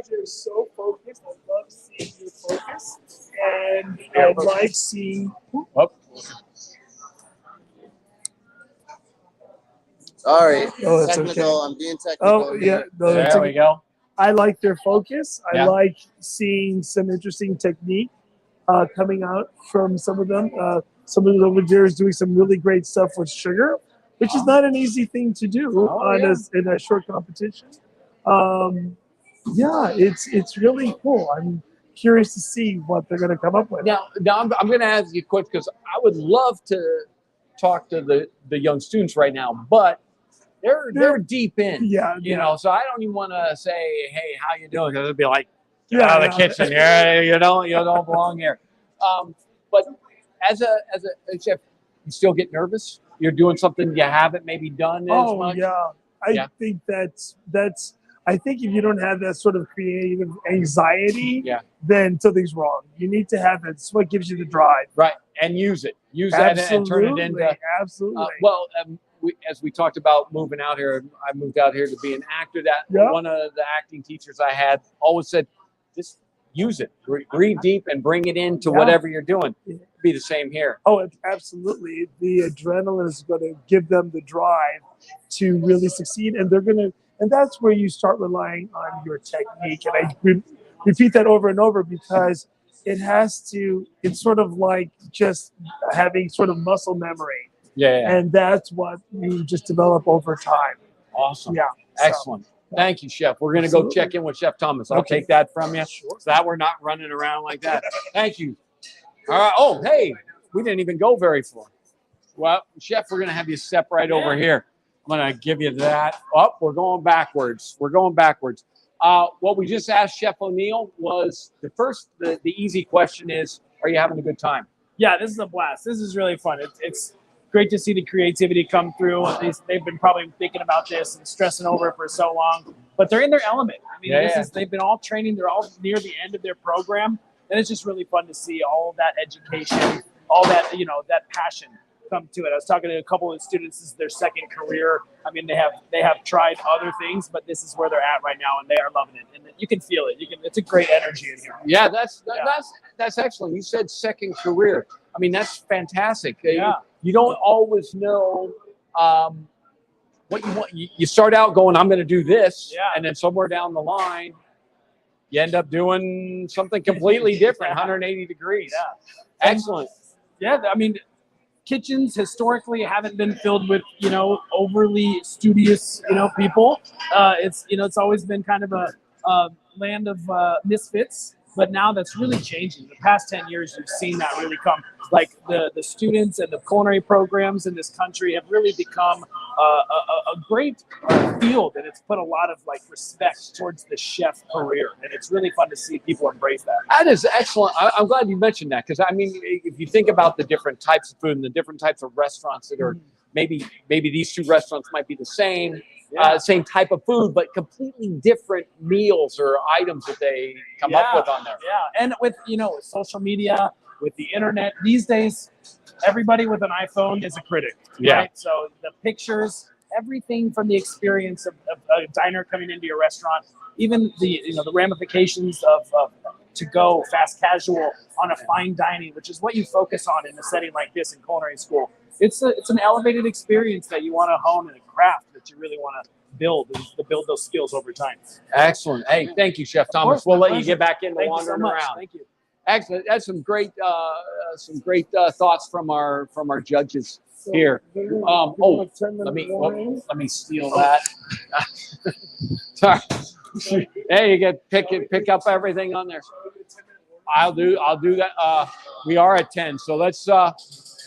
S7: They're so focused. I love seeing your focus, and I like seeing.
S2: Sorry.
S7: Oh, that's
S2: technical.
S7: okay.
S2: I'm being technical.
S7: Oh, yeah. No,
S3: there we go.
S7: I like their focus. I
S3: Yeah.
S7: like seeing some interesting technique coming out from some of them. Some of the over doing some really great stuff with sugar, which is not an easy thing to do in a short competition. Yeah, it's really cool. I'm curious to see what they're going to come up with.
S3: Now I'm going to ask you quick because I would love to talk to the young students right now, but they're deep in.
S7: Yeah,
S3: you know, so I don't even want to say, hey, how you doing? Because it'd be like, get out of the kitchen. You don't belong here. But as a chef, you still get nervous? You're doing something you haven't maybe done as much?
S7: I think that's I think if you don't have that sort of creative anxiety, then something's wrong. You need to have it. It's what gives you the drive.
S3: Right, and use it. Use that and turn it into.
S7: Absolutely.
S3: As we talked about moving out here, I moved out here to be an actor. One of the acting teachers I had always said, just use it. Breathe deep and bring it into whatever you're doing. It'd be the same here.
S7: Oh, absolutely. The adrenaline is going to give them the drive to really succeed, and that's where you start relying on your technique. And I repeat that over and over because it's sort of like just having sort of muscle memory.
S3: Yeah.
S7: And that's what you just develop over time.
S3: Awesome.
S7: Yeah.
S3: Excellent. Thank you, Chef. We're going to go check in with Chef Thomas. I'll take that from you so that we're not running around like that. Thank you. All right. Oh, hey, we didn't even go very far. Well, Chef, we're going to have you step right over here. I'm going to give you that. Oh, we're going backwards. What we just asked Chef O'Neill was the easy question is, are you having a good time?
S10: Yeah, this is a blast. This is really fun. It's great to see the creativity come through. They've been probably thinking about this and stressing over it for so long, but they're in their element. I mean, they've been all training. They're all near the end of their program, and it's just really fun to see all that education, all that that passion come to it. I was talking to a couple of students. This is their second career. I mean, they have tried other things, but this is where they're at right now, and they are loving it. And you can feel it. It's a great energy in here.
S3: Yeah, that's excellent. You said second career. I mean, that's fantastic.
S10: Yeah.
S3: You don't always know what you want. You start out going, I'm going to do this, and then somewhere down the line, you end up doing something completely different, 180 degrees.
S10: Yeah.
S3: Excellent.
S10: Yeah, I mean, kitchens historically haven't been filled with overly studious people. It's always been kind of a land of misfits. But now that's really changing. The past 10 years, you've seen that really come. Like the students and the culinary programs in this country have really become a great field, and it's put a lot of like respect towards the chef career, and it's really fun to see people embrace that.
S3: That is excellent. I'm glad you mentioned that, because I mean, if you think about the different types of food and the different types of restaurants that are maybe these two restaurants might be the same. Same type of food, but completely different meals or items that they come up with on there.
S10: Yeah, and with with social media, with the internet these days, everybody with an iPhone is a critic.
S3: Yeah.
S10: Right? So the pictures, everything from the experience of a diner coming into your restaurant, even the the ramifications of to go fast casual on a fine dining, which is what you focus on in a setting like this in culinary school. It's an elevated experience that you want to hone in a craft that you really want to build and to build those skills over time.
S3: Excellent. Hey, thank you, Chef Thomas. We'll let you get back into
S10: Thank you
S3: wandering
S10: so much.
S3: around.
S10: Thank you.
S3: Excellent. That's some great thoughts from our judges here. Let me steal that. Sorry. Hey, you get pick up everything on there. I'll do that. We are at 10, so let's.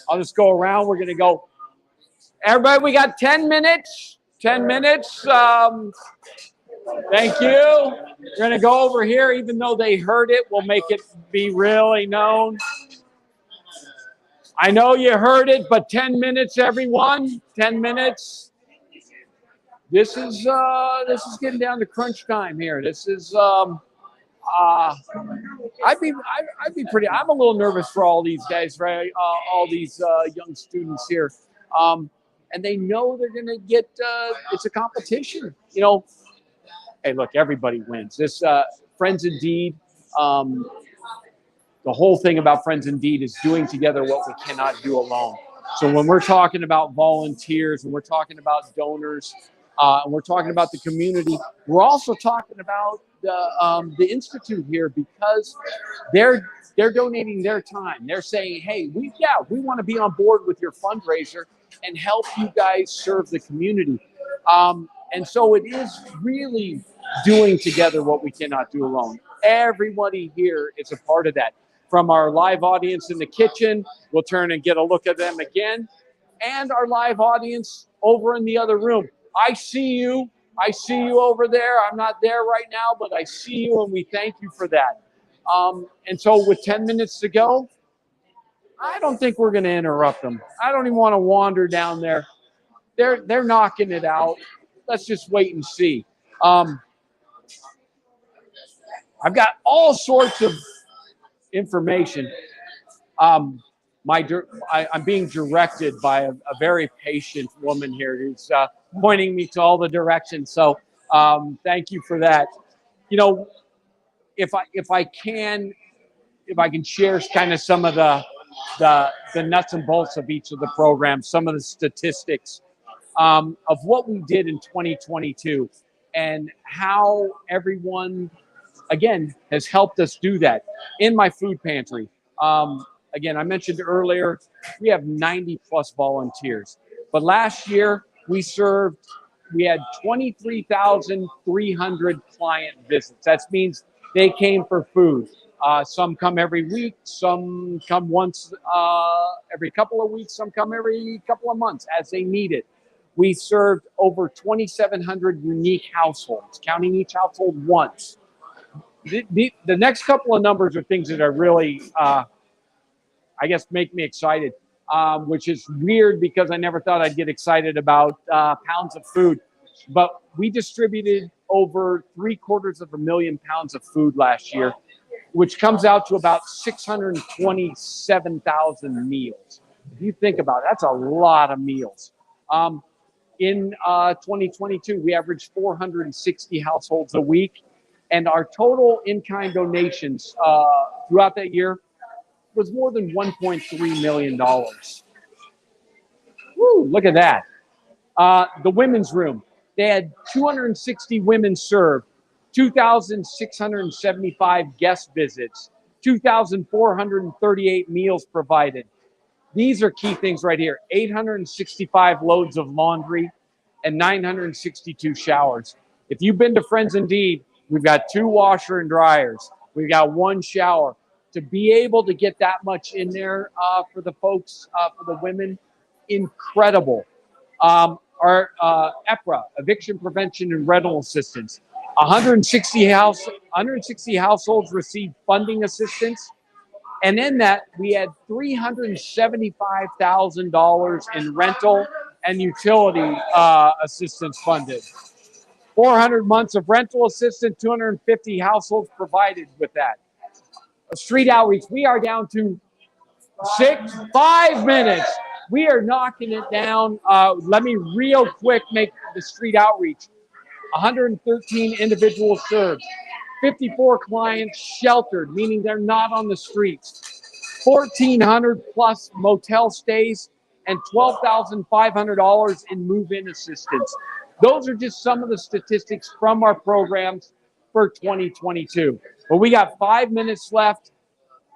S3: I'll just go around. We're gonna go. Everybody, we got 10 minutes. 10 minutes. Thank you. We're gonna go over here, even though they heard it. We'll make it be really known. I know you heard it, but 10 minutes, everyone. 10 minutes. This is getting down to crunch time here. This is I'd be pretty. I'm a little nervous for all these guys, right? All these young students here, and they know they're gonna get. It's a competition, Hey, look, everybody wins. This Friends Indeed. The whole thing about Friends Indeed is doing together what we cannot do alone. So when we're talking about volunteers, when we're talking about donors, and we're talking about the community, we're also talking about the Institute here, because they're donating their time. They're saying, hey, we want to be on board with your fundraiser and help you guys serve the community. And so it is really doing together what we cannot do alone. Everybody here is a part of that. From our live audience in the kitchen, we'll turn and get a look at them again, and our live audience over in the other room. I see you over there. I'm not there right now, but I see you, and we thank you for that. And so with 10 minutes to go, I don't think we're going to interrupt them. I don't even want to wander down there. They're knocking it out. Let's just wait and see. I've got all sorts of information. I'm being directed by a very patient woman here who's pointing me to all the directions. So thank you for that. If I can share kind of some of the nuts and bolts of each of the programs, some of the statistics of what we did in 2022 and how everyone, again, has helped us do that. In my food pantry, again, I mentioned earlier, we have 90 plus volunteers. But last year, we had 23,300 client visits. That means they came for food. Some come every week, some come once every couple of weeks, some come every couple of months as they need it. We served over 2,700 unique households, counting each household once. The next couple of numbers are things that are really, I guess, make me excited, which is weird because I never thought I'd get excited about pounds of food. But we distributed over 750,000 pounds of food last year, which comes out to about 627,000 meals. If you think about it, that's a lot of meals. In 2022, we averaged 460 households a week. And our total in-kind donations throughout that year was more than $1.3 million. Woo, look at that. The women's room, they had 260 women served, 2,675 guest visits, 2,438 meals provided. These are key things right here. 865 loads of laundry and 962 showers. If you've been to Friends Indeed, we've got 2 washer and dryers. We've got one shower. To be able to get that much in there for the folks, for the women, incredible. Our EPRA, Eviction Prevention and Rental Assistance, 160 households received funding assistance. And in that, we had $375,000 in rental and utility assistance funded. 400 months of rental assistance, 250 households provided with that. A street outreach, we are down to 5 minutes. We are knocking it down. Let me real quick make the street outreach. 113 individuals served. 54 clients sheltered, meaning they're not on the streets. 1,400 plus motel stays and $12,500 in move-in assistance. Those are just some of the statistics from our programs for 2022. But we got 5 minutes left.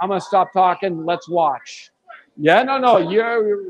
S3: I'm going to stop talking. Let's watch. Yeah, no, you're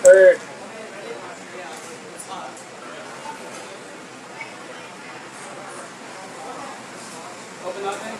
S10: Third.
S5: Open up, man.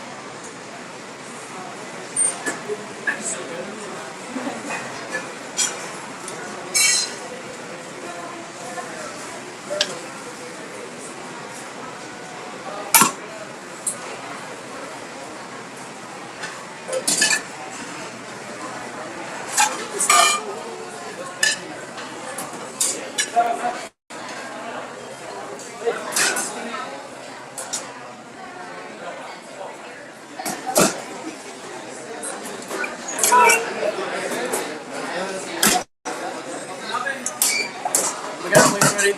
S8: We got plates ready.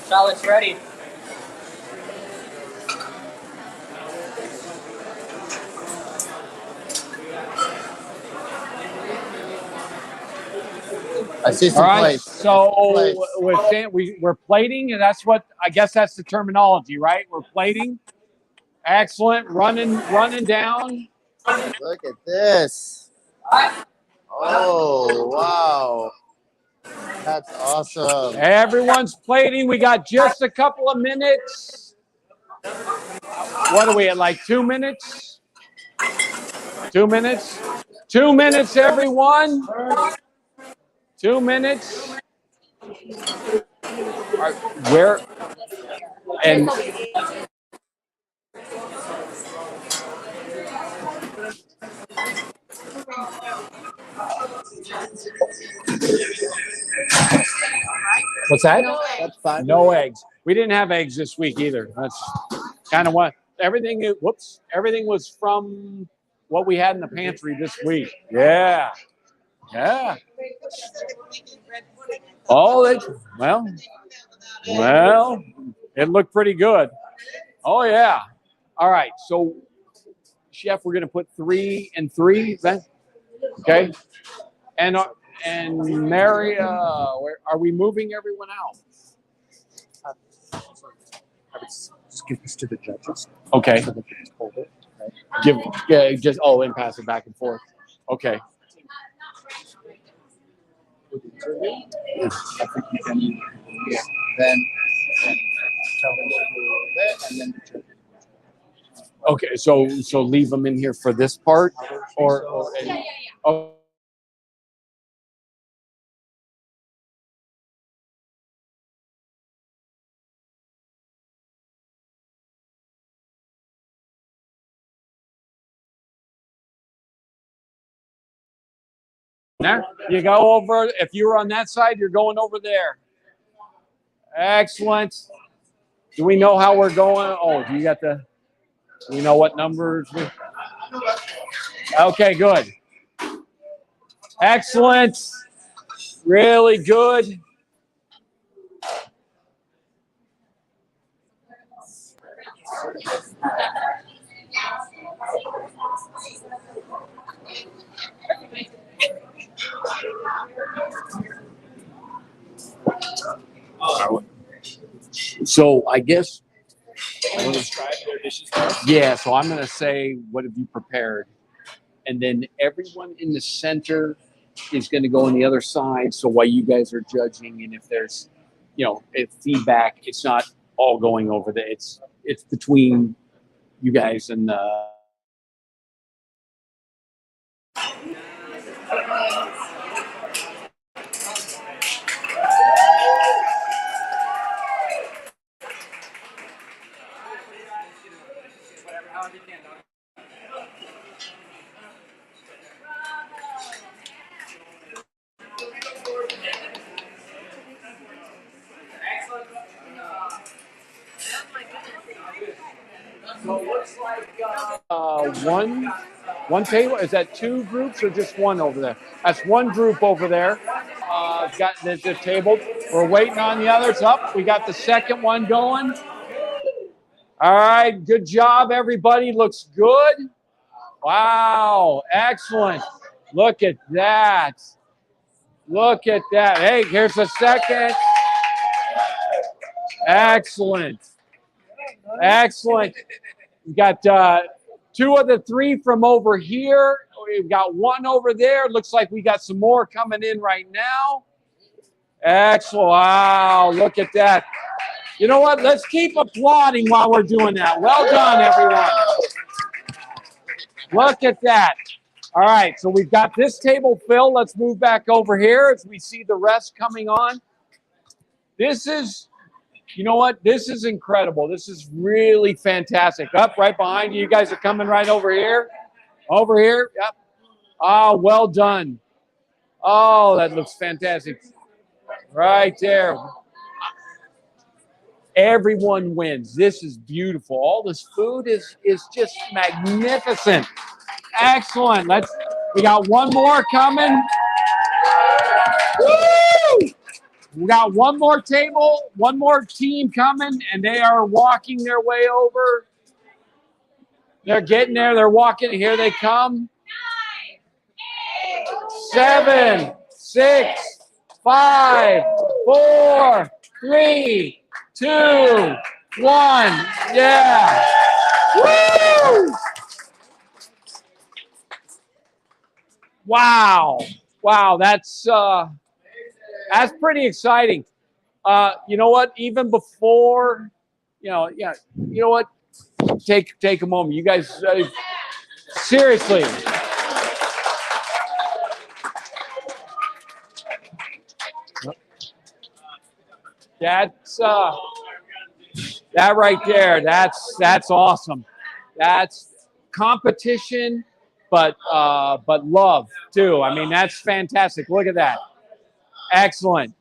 S5: Charlotte's ready.
S2: I see some
S3: all right.
S2: plates.
S3: So
S2: Plates.
S3: we're plating, and that's what I guess that's the terminology, right? We're plating. Excellent. Running down.
S2: Look at this. Oh, wow. That's awesome.
S3: Everyone's plating. We got just a couple of minutes. What are we at, like 2 minutes? 2 minutes? 2 minutes, everyone. 2 minutes. Where? And what's that?
S2: That's fine.
S3: No eggs. We didn't have eggs this week either. That's kind of what everything. Everything was from what we had in the pantry this week. Yeah. Oh, well, it looked pretty good. Oh yeah. All right. So, chef, we're gonna put 3 and 3 then. Okay. And Mary, where are we moving everyone out?
S10: Just give this to the judges.
S3: Okay.
S10: So they can just hold it, right?
S3: And pass it back and forth. Okay.
S10: With the interview, I think you can then tell them to go there and then the judges.
S3: Okay, so leave them in here for this part, or oh. There, you go over. If you were on that side, you're going over there. Excellent. Do we know how we're going? Oh, do you got the? Do we know what numbers? Okay, good. Excellent. Really good. So I guess.
S10: Describe their dishes for us.
S3: Yeah, so I'm going to say, what have you prepared? And then everyone in the center is going to go on the other side. So while you guys are judging, and if there's, if feedback, it's not all going over there. It's between you guys and one table. Is that two groups or just one over there? That's one group over there. Got this table. We're waiting on the others up. We got the second one going. All right, good job, everybody. Looks good. Wow, excellent. Look at that. Look at that. Hey, here's the second. Excellent. Excellent. We got two of the three from over here. We've got one over there. Looks like we got some more coming in right now. Excellent. Wow, look at that. You know what? Let's keep applauding while we're doing that. Well done, everyone. Look at that. All right, so we've got this table filled. Let's move back over here as we see the rest coming on. This is, you know what? This is incredible. This is really fantastic. Up right behind you. You guys are coming right over here. Over here. Yep. Oh, well done. Oh, that looks fantastic. Right there. Everyone wins. This is beautiful. All this food is just magnificent. Excellent. We got one more coming. Woo! We got one more table, one more team coming, and they are walking their way over. They're getting there. They're walking. Here they come. 7, 6, 5, 4, 3, 2, 1. Yeah. Woo! Wow. Wow, that's pretty exciting. You know what? Even before, you know what? Take a moment. You guys, seriously. That's that right there. That's awesome. That's competition, but love too. I mean, that's fantastic. Look at that. Excellent.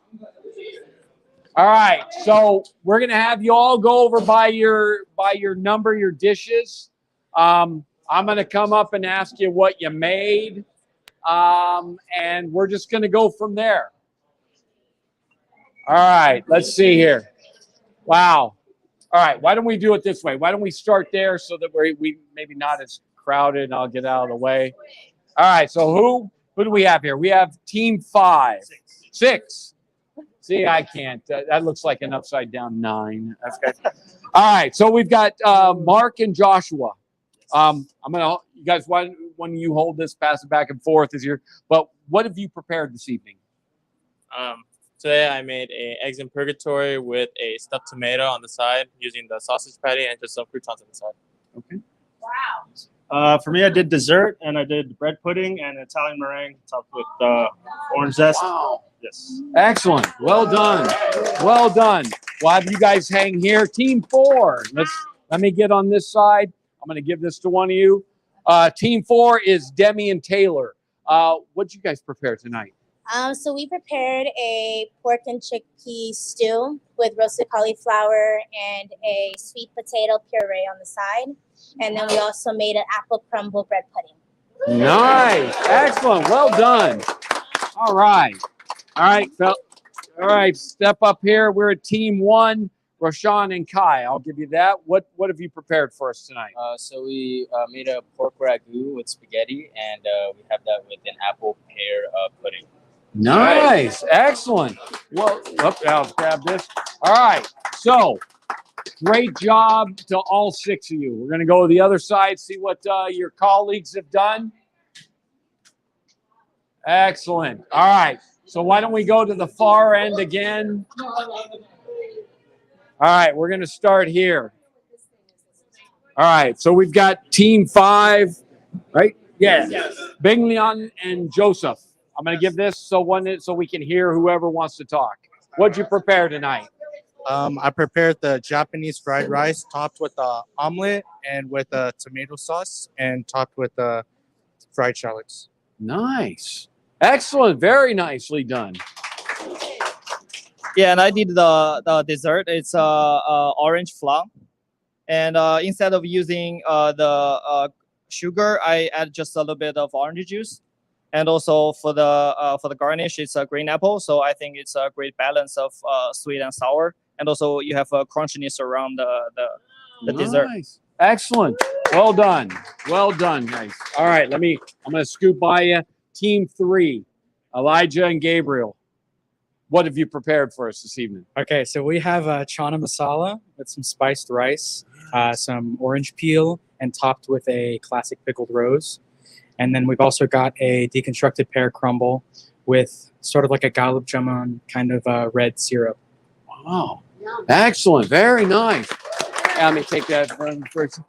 S3: All right, so we're gonna have you all go over by your number, your dishes. I'm gonna come up and ask you what you made, and we're just gonna go from there. All right, let's see here. Wow. All right, why don't we do it this way? Why don't we start there so that we maybe not as crowded, and I'll get out of the way. All right, so who do we have here? We have team 5. 6. See, I can't. That looks like an upside down 9. That's good. All right, so we've got Mark and Joshua. You guys, when you hold this, pass it back and forth but what have you prepared this evening?
S14: Today I made eggs in purgatory with a stuffed tomato on the side using the sausage patty and just some croutons on the side.
S3: Okay.
S15: For me, I did dessert, and I did bread pudding and Italian meringue topped with orange zest.
S3: Wow.
S15: Yes.
S3: Excellent. Well done. Well done. We'll have you guys hang here. Team 4. Let me get on this side. I'm going to give this to one of you. Team 4 is Demi and Taylor. What'd you guys prepare tonight?
S16: So we prepared a pork and chickpea stew with roasted cauliflower and a sweet potato puree on the side. And then we also made an apple crumble bread pudding.
S3: Nice. Excellent. Well done. All right. All right, All right, step up here. We're at Team 1, Roshan and Kai. I'll give you that. What have you prepared for us tonight?
S14: So we made a pork ragu with spaghetti, and we have that with an apple pear pudding.
S3: Nice. Excellent. Well, I'll grab this. All right. So, great job to all 6 of you. We're going to go to the other side, see what your colleagues have done. Excellent. All right. So why don't we go to the far end again? All right. We're going to start here. All right. So we've got Team 5, right? Yeah. Yes. Binglion and Joseph. I'm going to give this so we can hear whoever wants to talk. What'd you prepare tonight?
S17: I prepared the Japanese fried rice topped with the omelet and with a tomato sauce and topped with the fried shallots.
S3: Nice. Excellent. Very nicely done.
S18: Yeah, and I did the dessert. It's orange flan, and instead of using the sugar, I add just a little bit of orange juice. And also for the garnish, it's a green apple. So I think it's a great balance of sweet and sour. And also you have a crunchiness around the dessert.
S3: Nice. Excellent. Well done. Well done, guys. All right, I'm going to scoot by you. Team 3, Elijah and Gabriel. What have you prepared for us this evening?
S19: Okay, so we have chana masala with some spiced rice, some orange peel, and topped with a classic pickled rose. And then we've also got a deconstructed pear crumble with sort of like a gulab jamun kind of red syrup.
S3: Wow. Excellent. Very nice. Let me take that from first.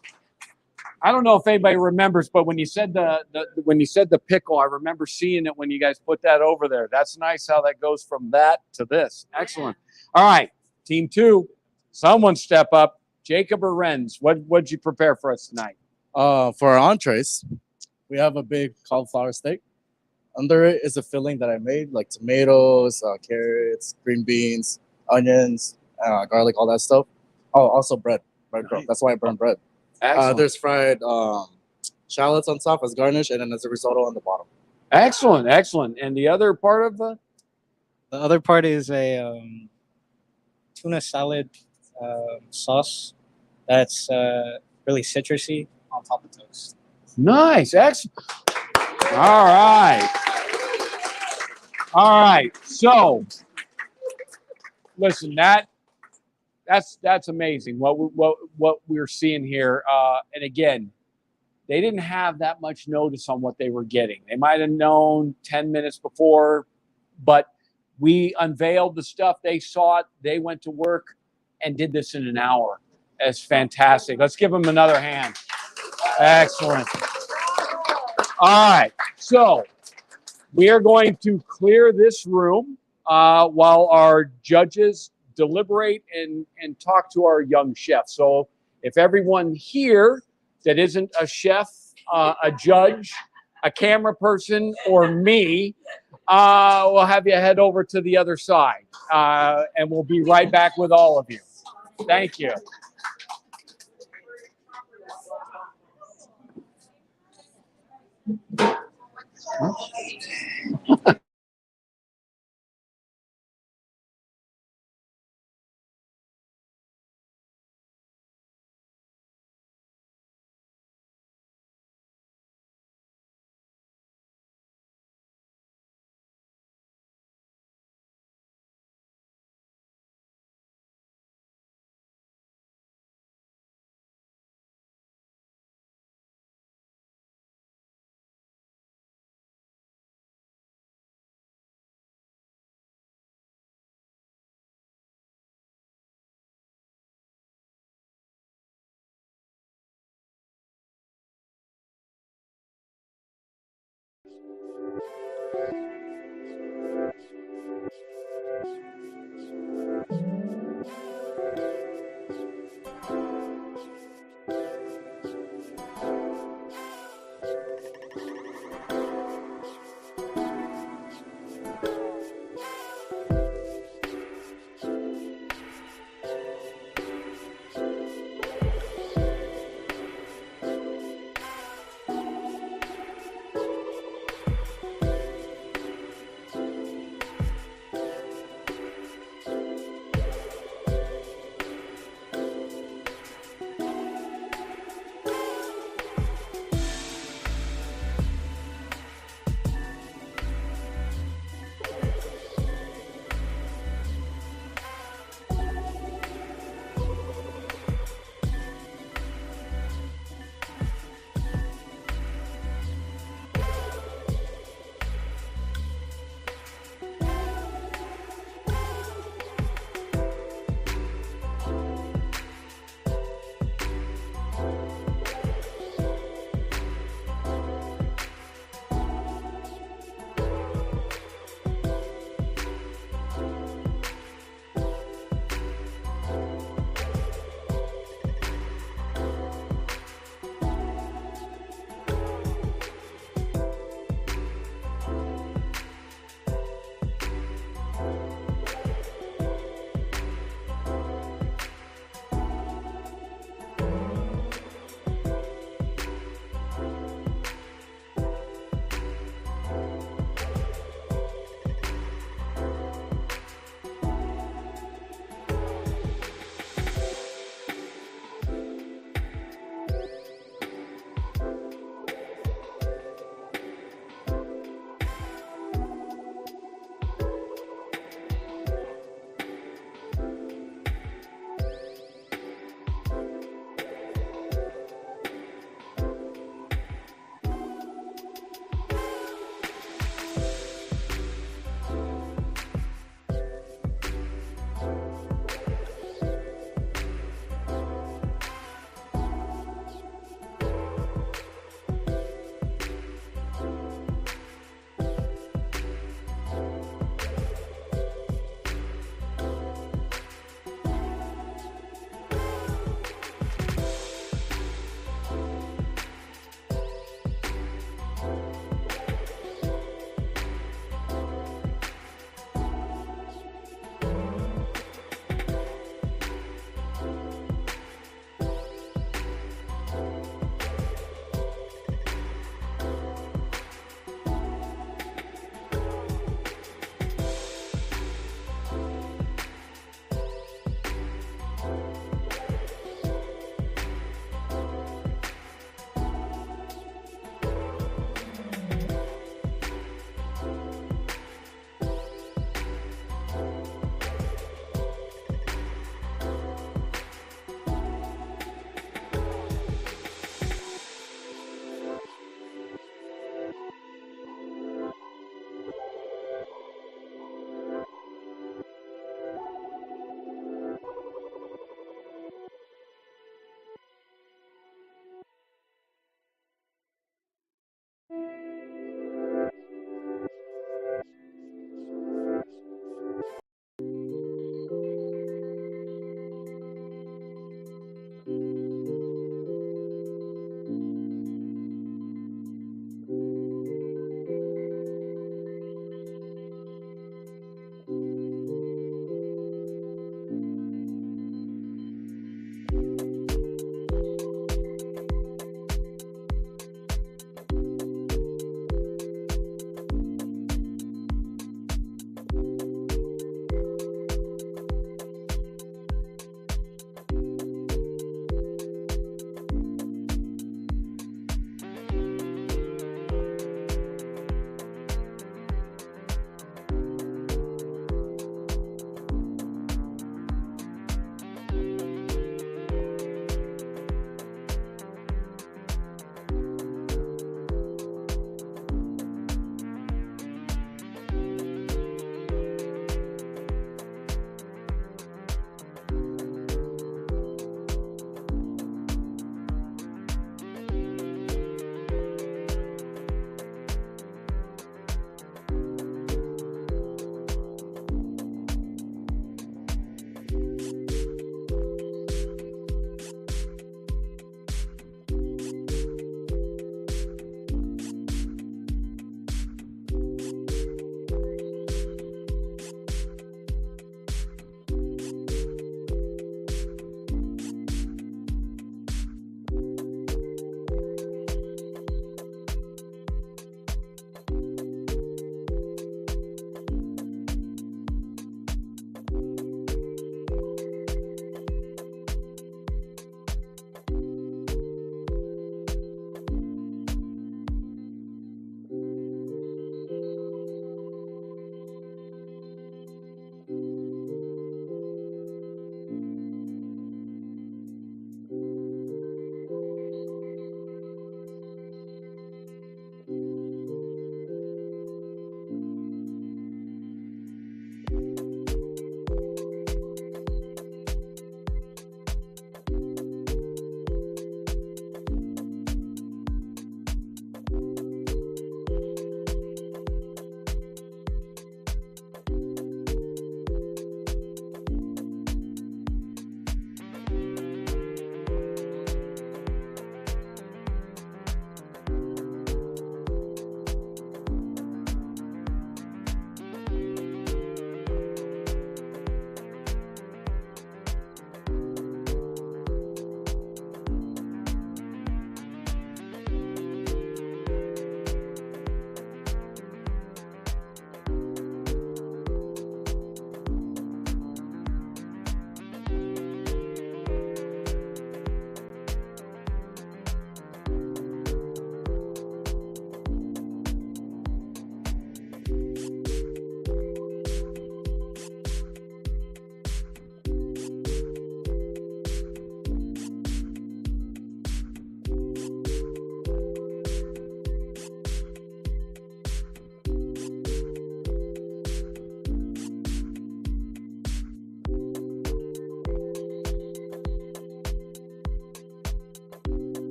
S3: I don't know if anybody remembers, but when you said the pickle, I remember seeing it when you guys put that over there. That's nice how that goes from that to this. Excellent. All right, Team 2, someone step up. Jacob or Renz, what'd you prepare for us tonight?
S20: For our entrees, we have a big cauliflower steak. Under it is a filling that I made, like tomatoes, carrots, green beans, onions, garlic, all that stuff. Oh, also bread. Nice. That's why I burn bread. There's fried shallots on top as garnish, and then there's a risotto on the bottom.
S3: Excellent, excellent. And the other part of
S19: the other part is a tuna salad sauce that's really citrusy on top of toast.
S3: Nice, excellent. All right. All right. So, listen, that's amazing. What we're seeing here, and again, they didn't have that much notice on what they were getting. They might have known 10 minutes before, but we unveiled the stuff. They saw it. They went to work and did this in an hour. That's fantastic. Let's give them another hand. Excellent. All right. So we are going to clear this room while our judges deliberate and talk to our young chef. So if everyone here that isn't a chef, a judge, a camera person, or me, we'll have you head over to the other side. And we'll be right back with all of you. Thank you.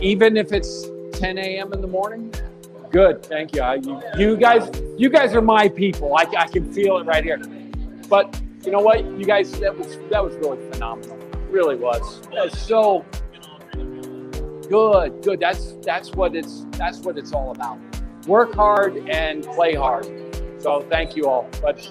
S3: Even if it's 10 a.m. in the morning? Good, thank you. You guys are my people. I can feel it right here. But you know what, you guys, that was really phenomenal. It really was. That's so good. That's what it's all about. Work hard and play hard. So thank you all. But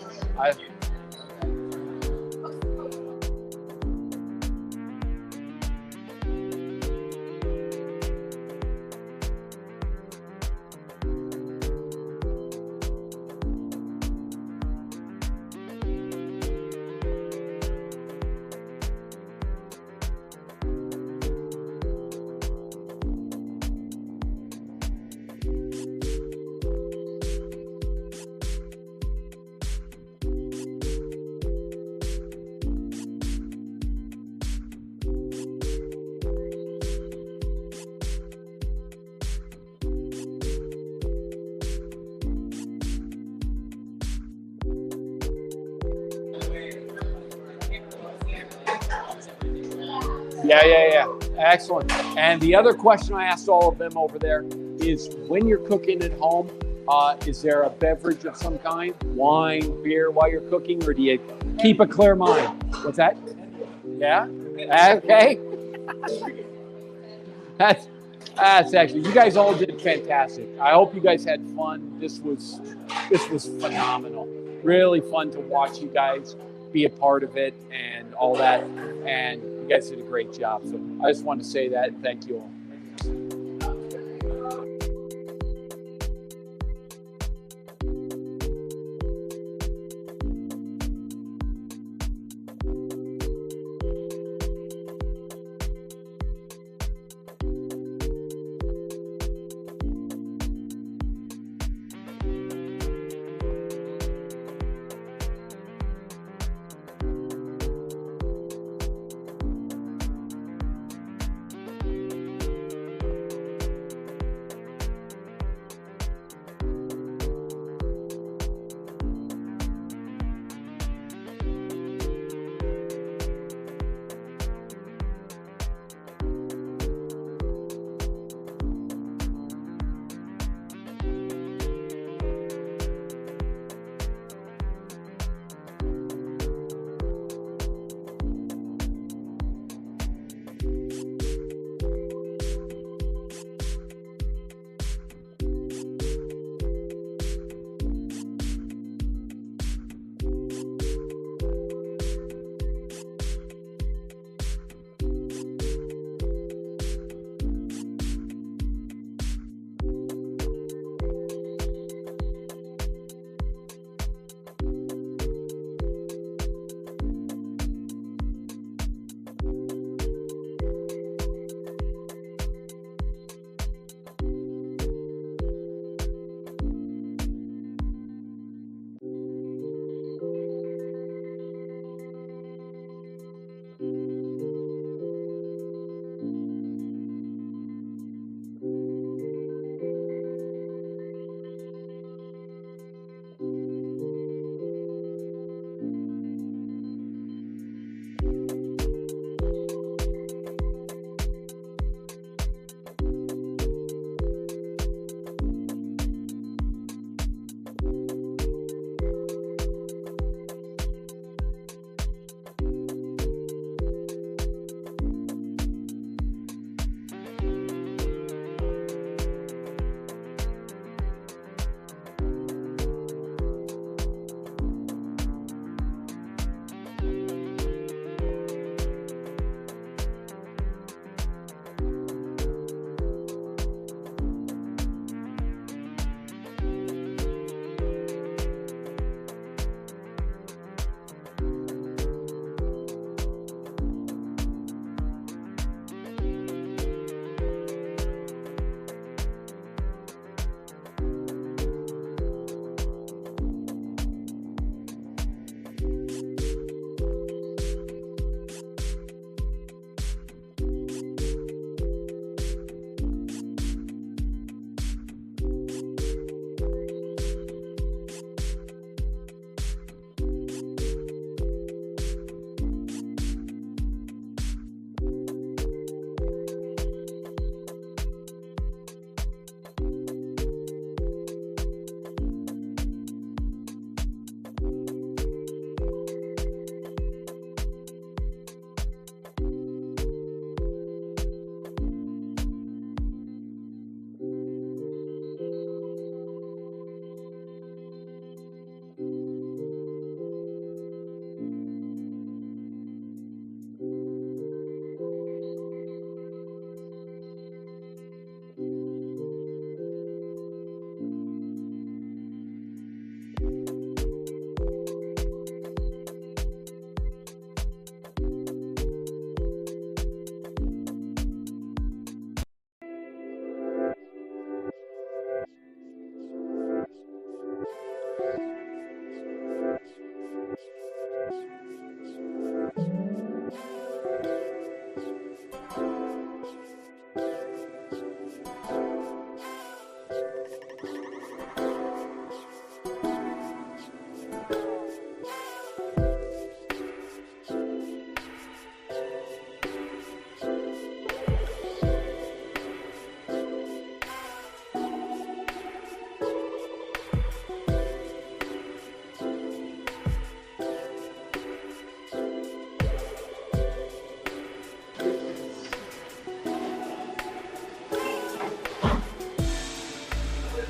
S3: Yeah. Excellent. And the other question I asked all of them over there is, when you're cooking at home, is there a beverage of some kind, wine, beer, while you're cooking, or do you keep a clear mind? What's that? Yeah? Okay. That's actually, you guys all did fantastic. I hope you guys had fun. This was phenomenal. Really fun to watch you guys be a part of it and all that. And you guys did a great job. So I just wanted to say that and thank you all.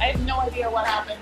S6: I have no idea what happened.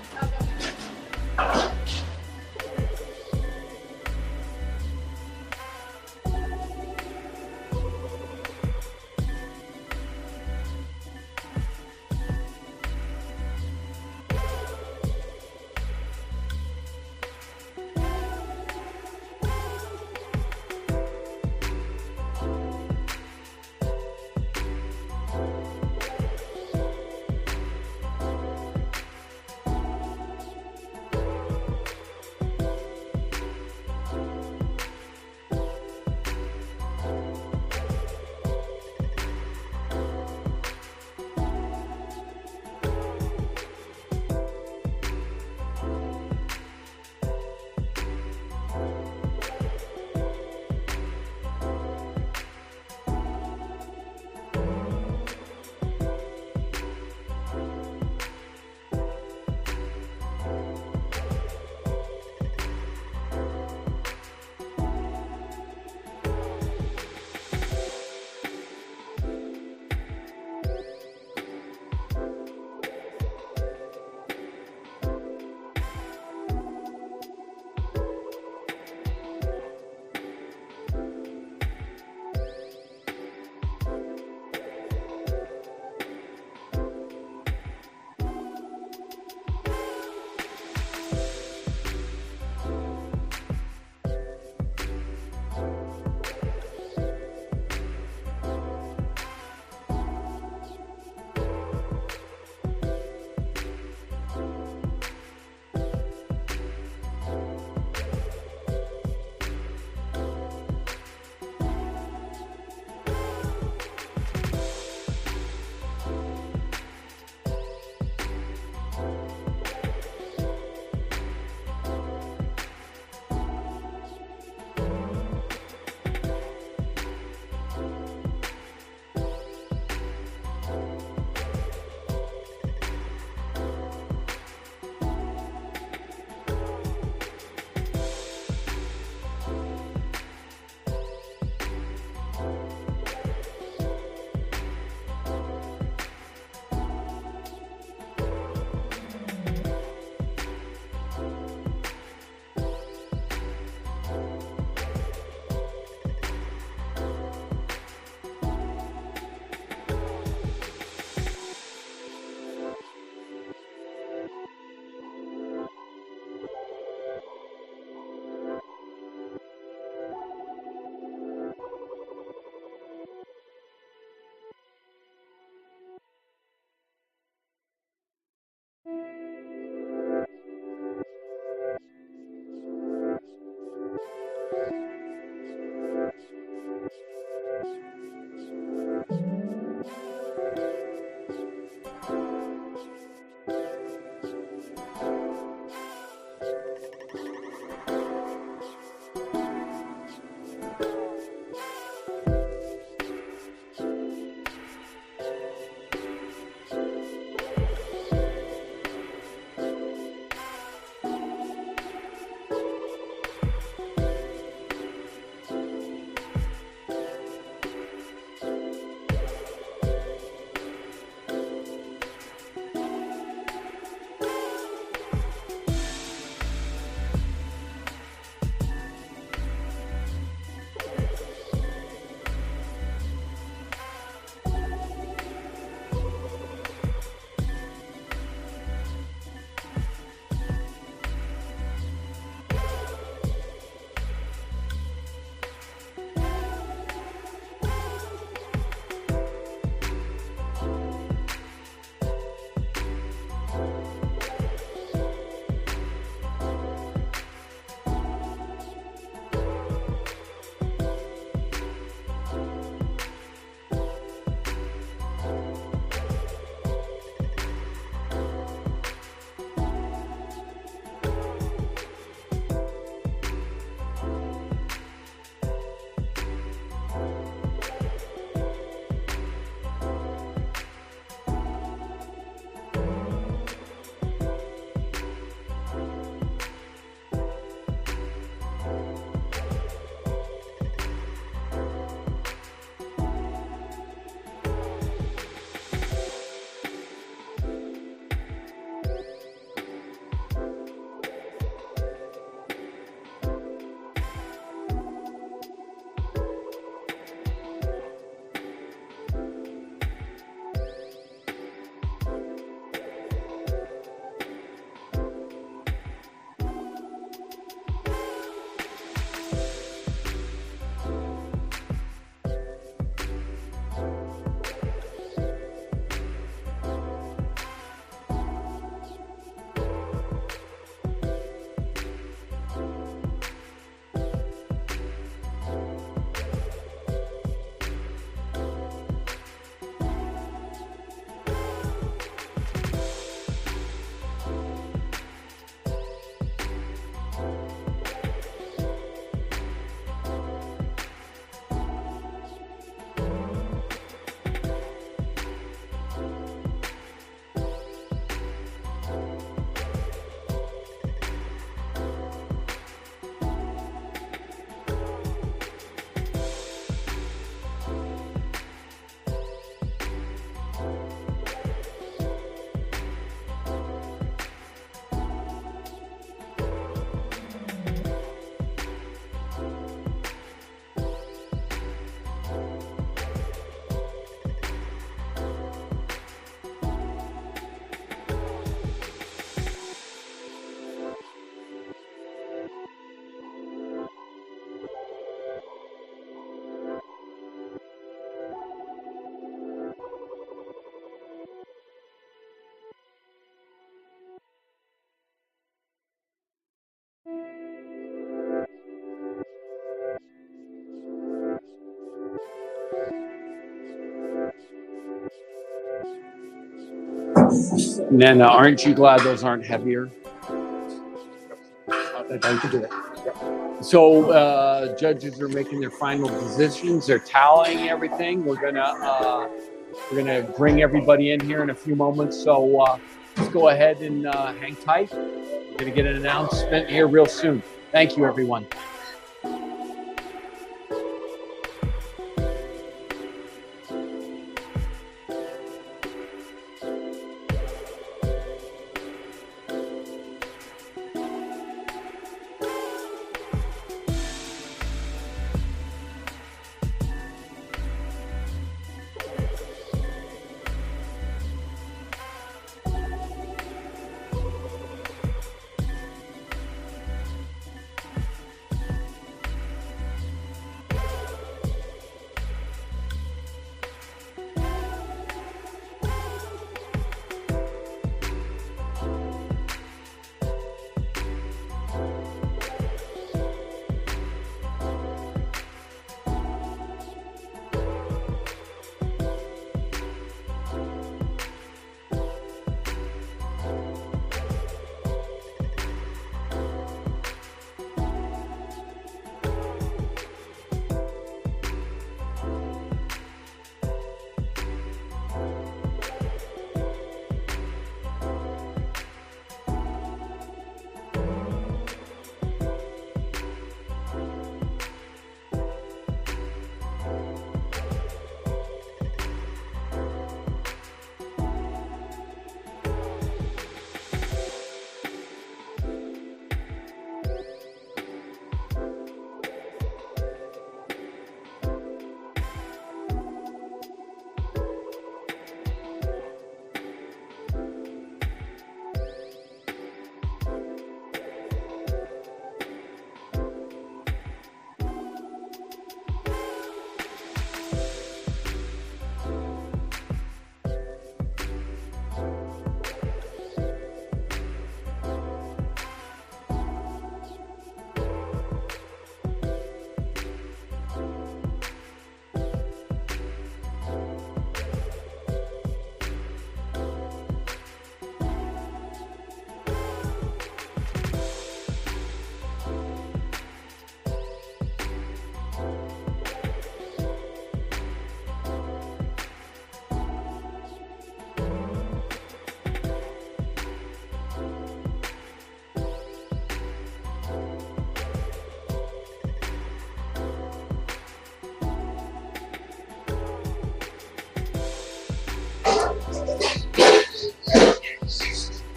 S3: Nana, aren't you glad those aren't heavier?
S10: You can do it.
S3: So judges are making their final decisions. They're tallying everything. We're gonna bring everybody in here in a few moments. So let's go ahead and hang tight. We're gonna get an announcement here real soon. Thank you, everyone.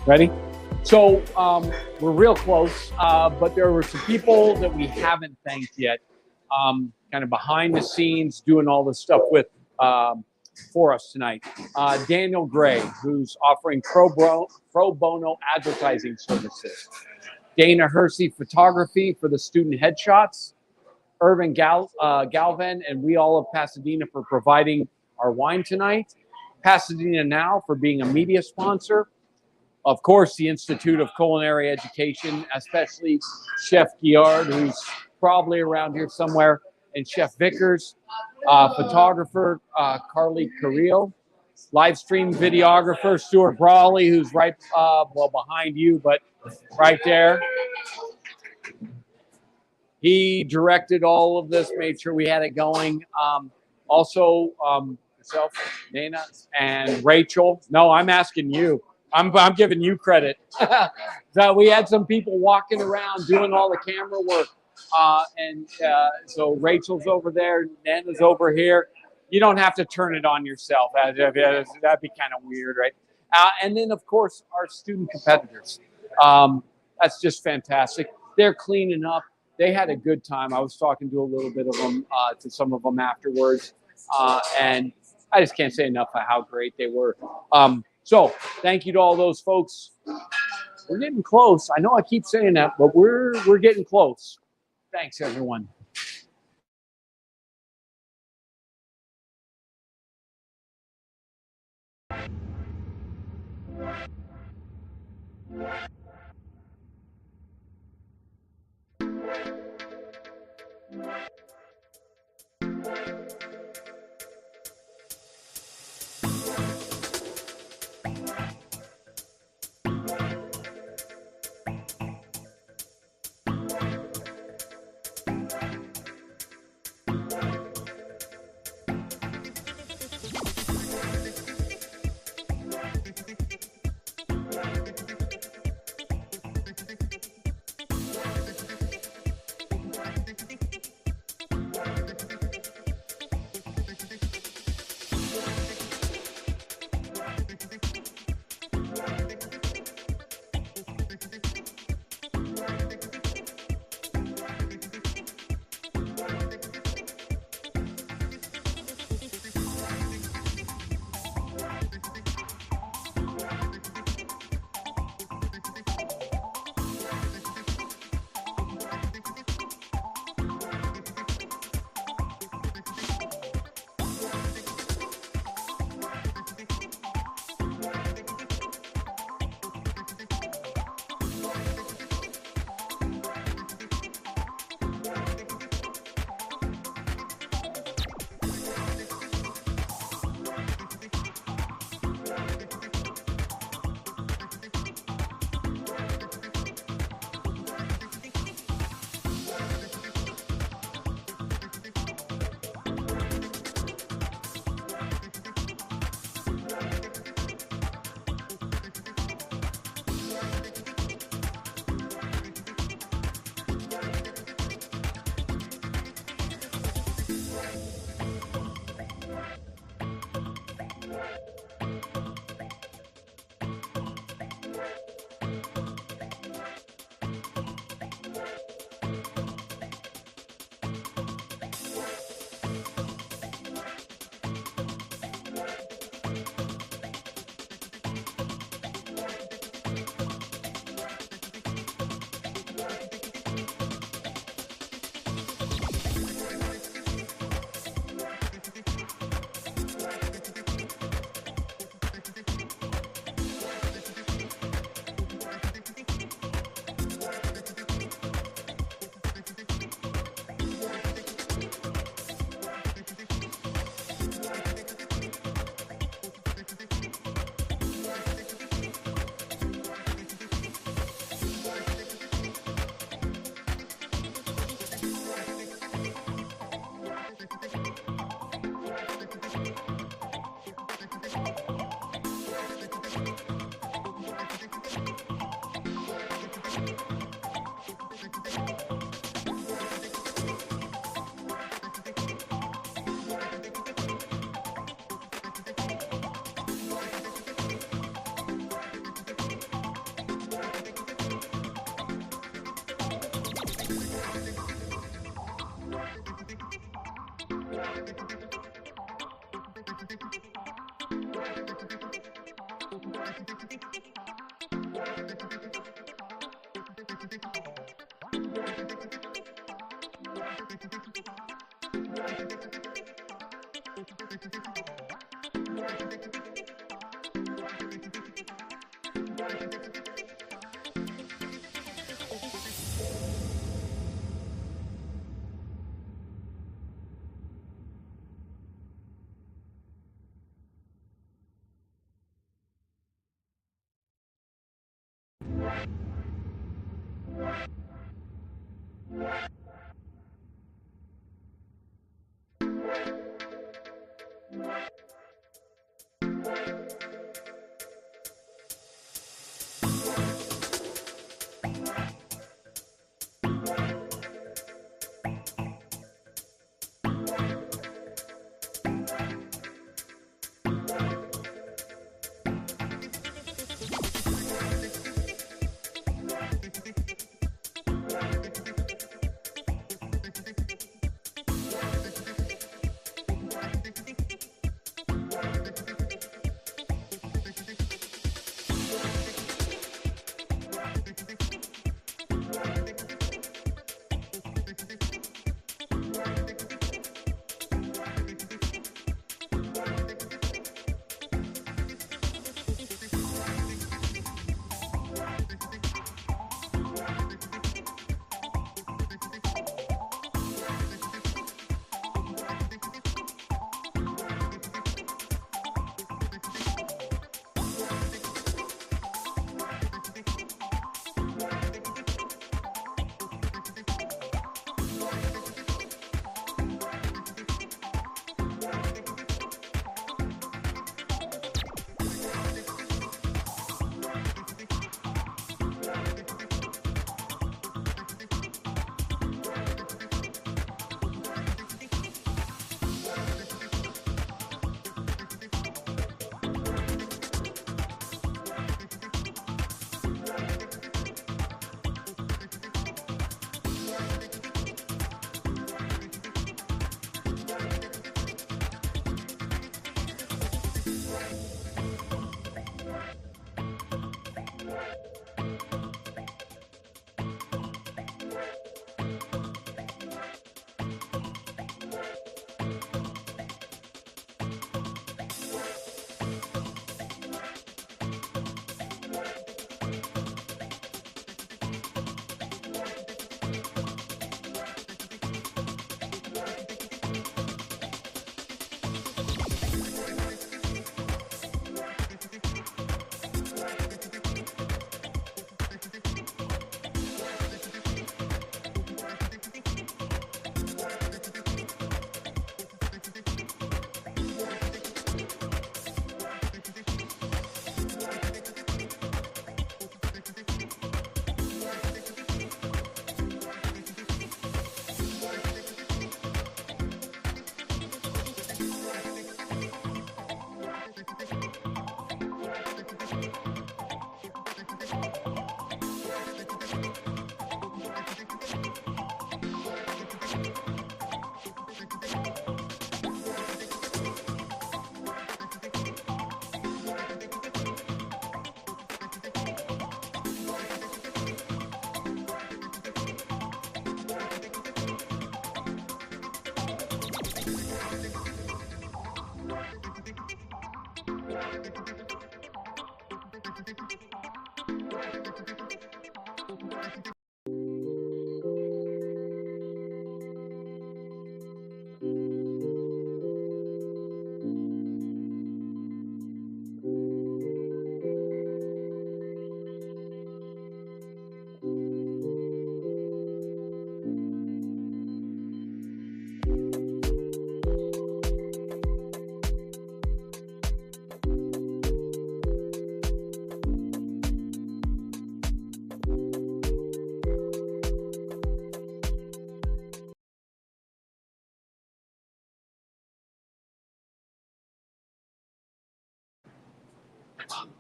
S3: Ready? So we're real close, but there were some people that we haven't thanked yet, kind of behind the scenes doing all this stuff with for us tonight. Daniel Gray, who's offering pro bono advertising services. Dana Hersey Photography for the student headshots. Irvin Galvan and We All of Pasadena for providing our wine tonight. Pasadena Now for being a media sponsor. Of course, the Institute of Culinary Education, especially Chef Giard, who's probably around here somewhere, and Chef Vickers, photographer Carly Carrillo, live stream videographer Stuart Brawley, who's right well behind you, but right there. He directed all of this, made sure we had it going. Also, myself, Dana, and Rachel. No, I'm asking you. I'm giving you credit. So we had some people walking around doing all the camera work. So Rachel's over there, Nana's over here. You don't have to turn it on yourself. That'd be kind of weird, right? And then, of course, our student competitors. That's just fantastic. They're cleaning up. They had a good time. I was talking to a little bit of them, to some of them afterwards. And I just can't say enough of how great they were. So thank you to all those folks. We're getting close. I know I keep saying that, but we're getting close. Thanks, everyone.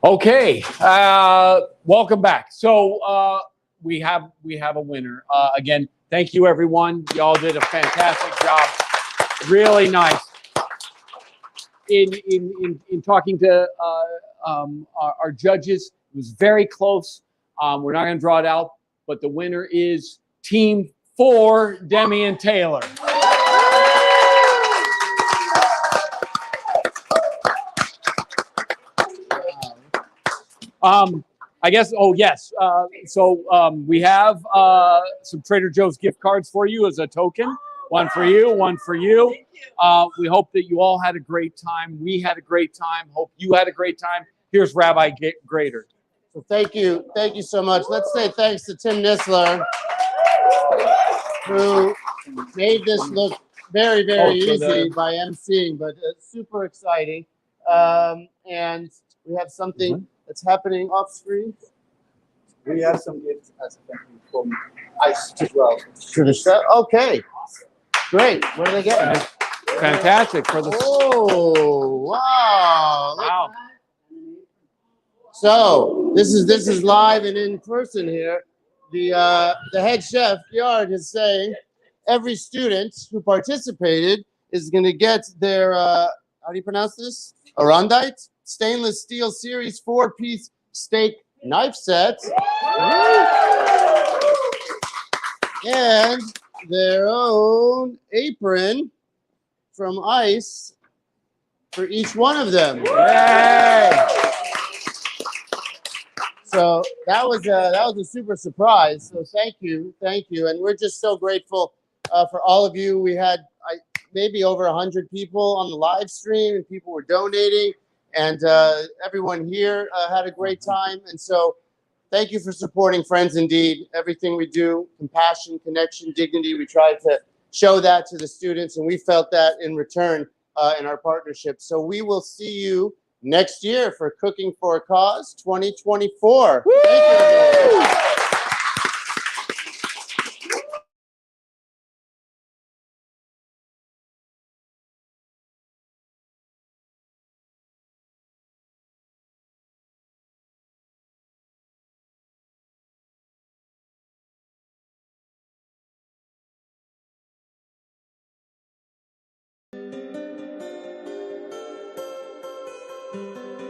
S3: Okay, welcome back. So we have a winner. Again, thank you everyone. Y'all did a fantastic job. Really nice. In talking to our judges. It was very close. We're not going to draw it out, but the winner is Team 4, Demi and Taylor. I guess, oh yes. We have some Trader Joe's gift cards for you as a token. One for you, one for you. We hope that you all had a great time. We had a great time. Hope you had a great time. Here's Rabbi Grader.
S2: So thank you so much. Let's say thanks to Tim Nisler, who made this look very, very easy by emceeing, but super exciting. And we have something that's happening off screen.
S12: We have some gifts as a thank you from ICE as well.
S2: Okay, great. What are they getting?
S3: Fantastic for the.
S2: Oh, wow! Wow. So this is live and in person here. The head chef Yard is saying every student who participated is going to get their how do you pronounce this? Arondite stainless steel series 4-piece steak knife set and their own apron from ICE for each one of them. Yay! So that was a super surprise. So thank you, and we're just so grateful for all of you. We had maybe over 100 people on the live stream, and people were donating, and everyone here had a great time. And so thank you for supporting Friends Indeed. Everything we do, compassion, connection, dignity, we try to show that to the students, and we felt that in return in our partnership. So we will see you next year for Cooking for a Cause 2024. Woo! Thank you.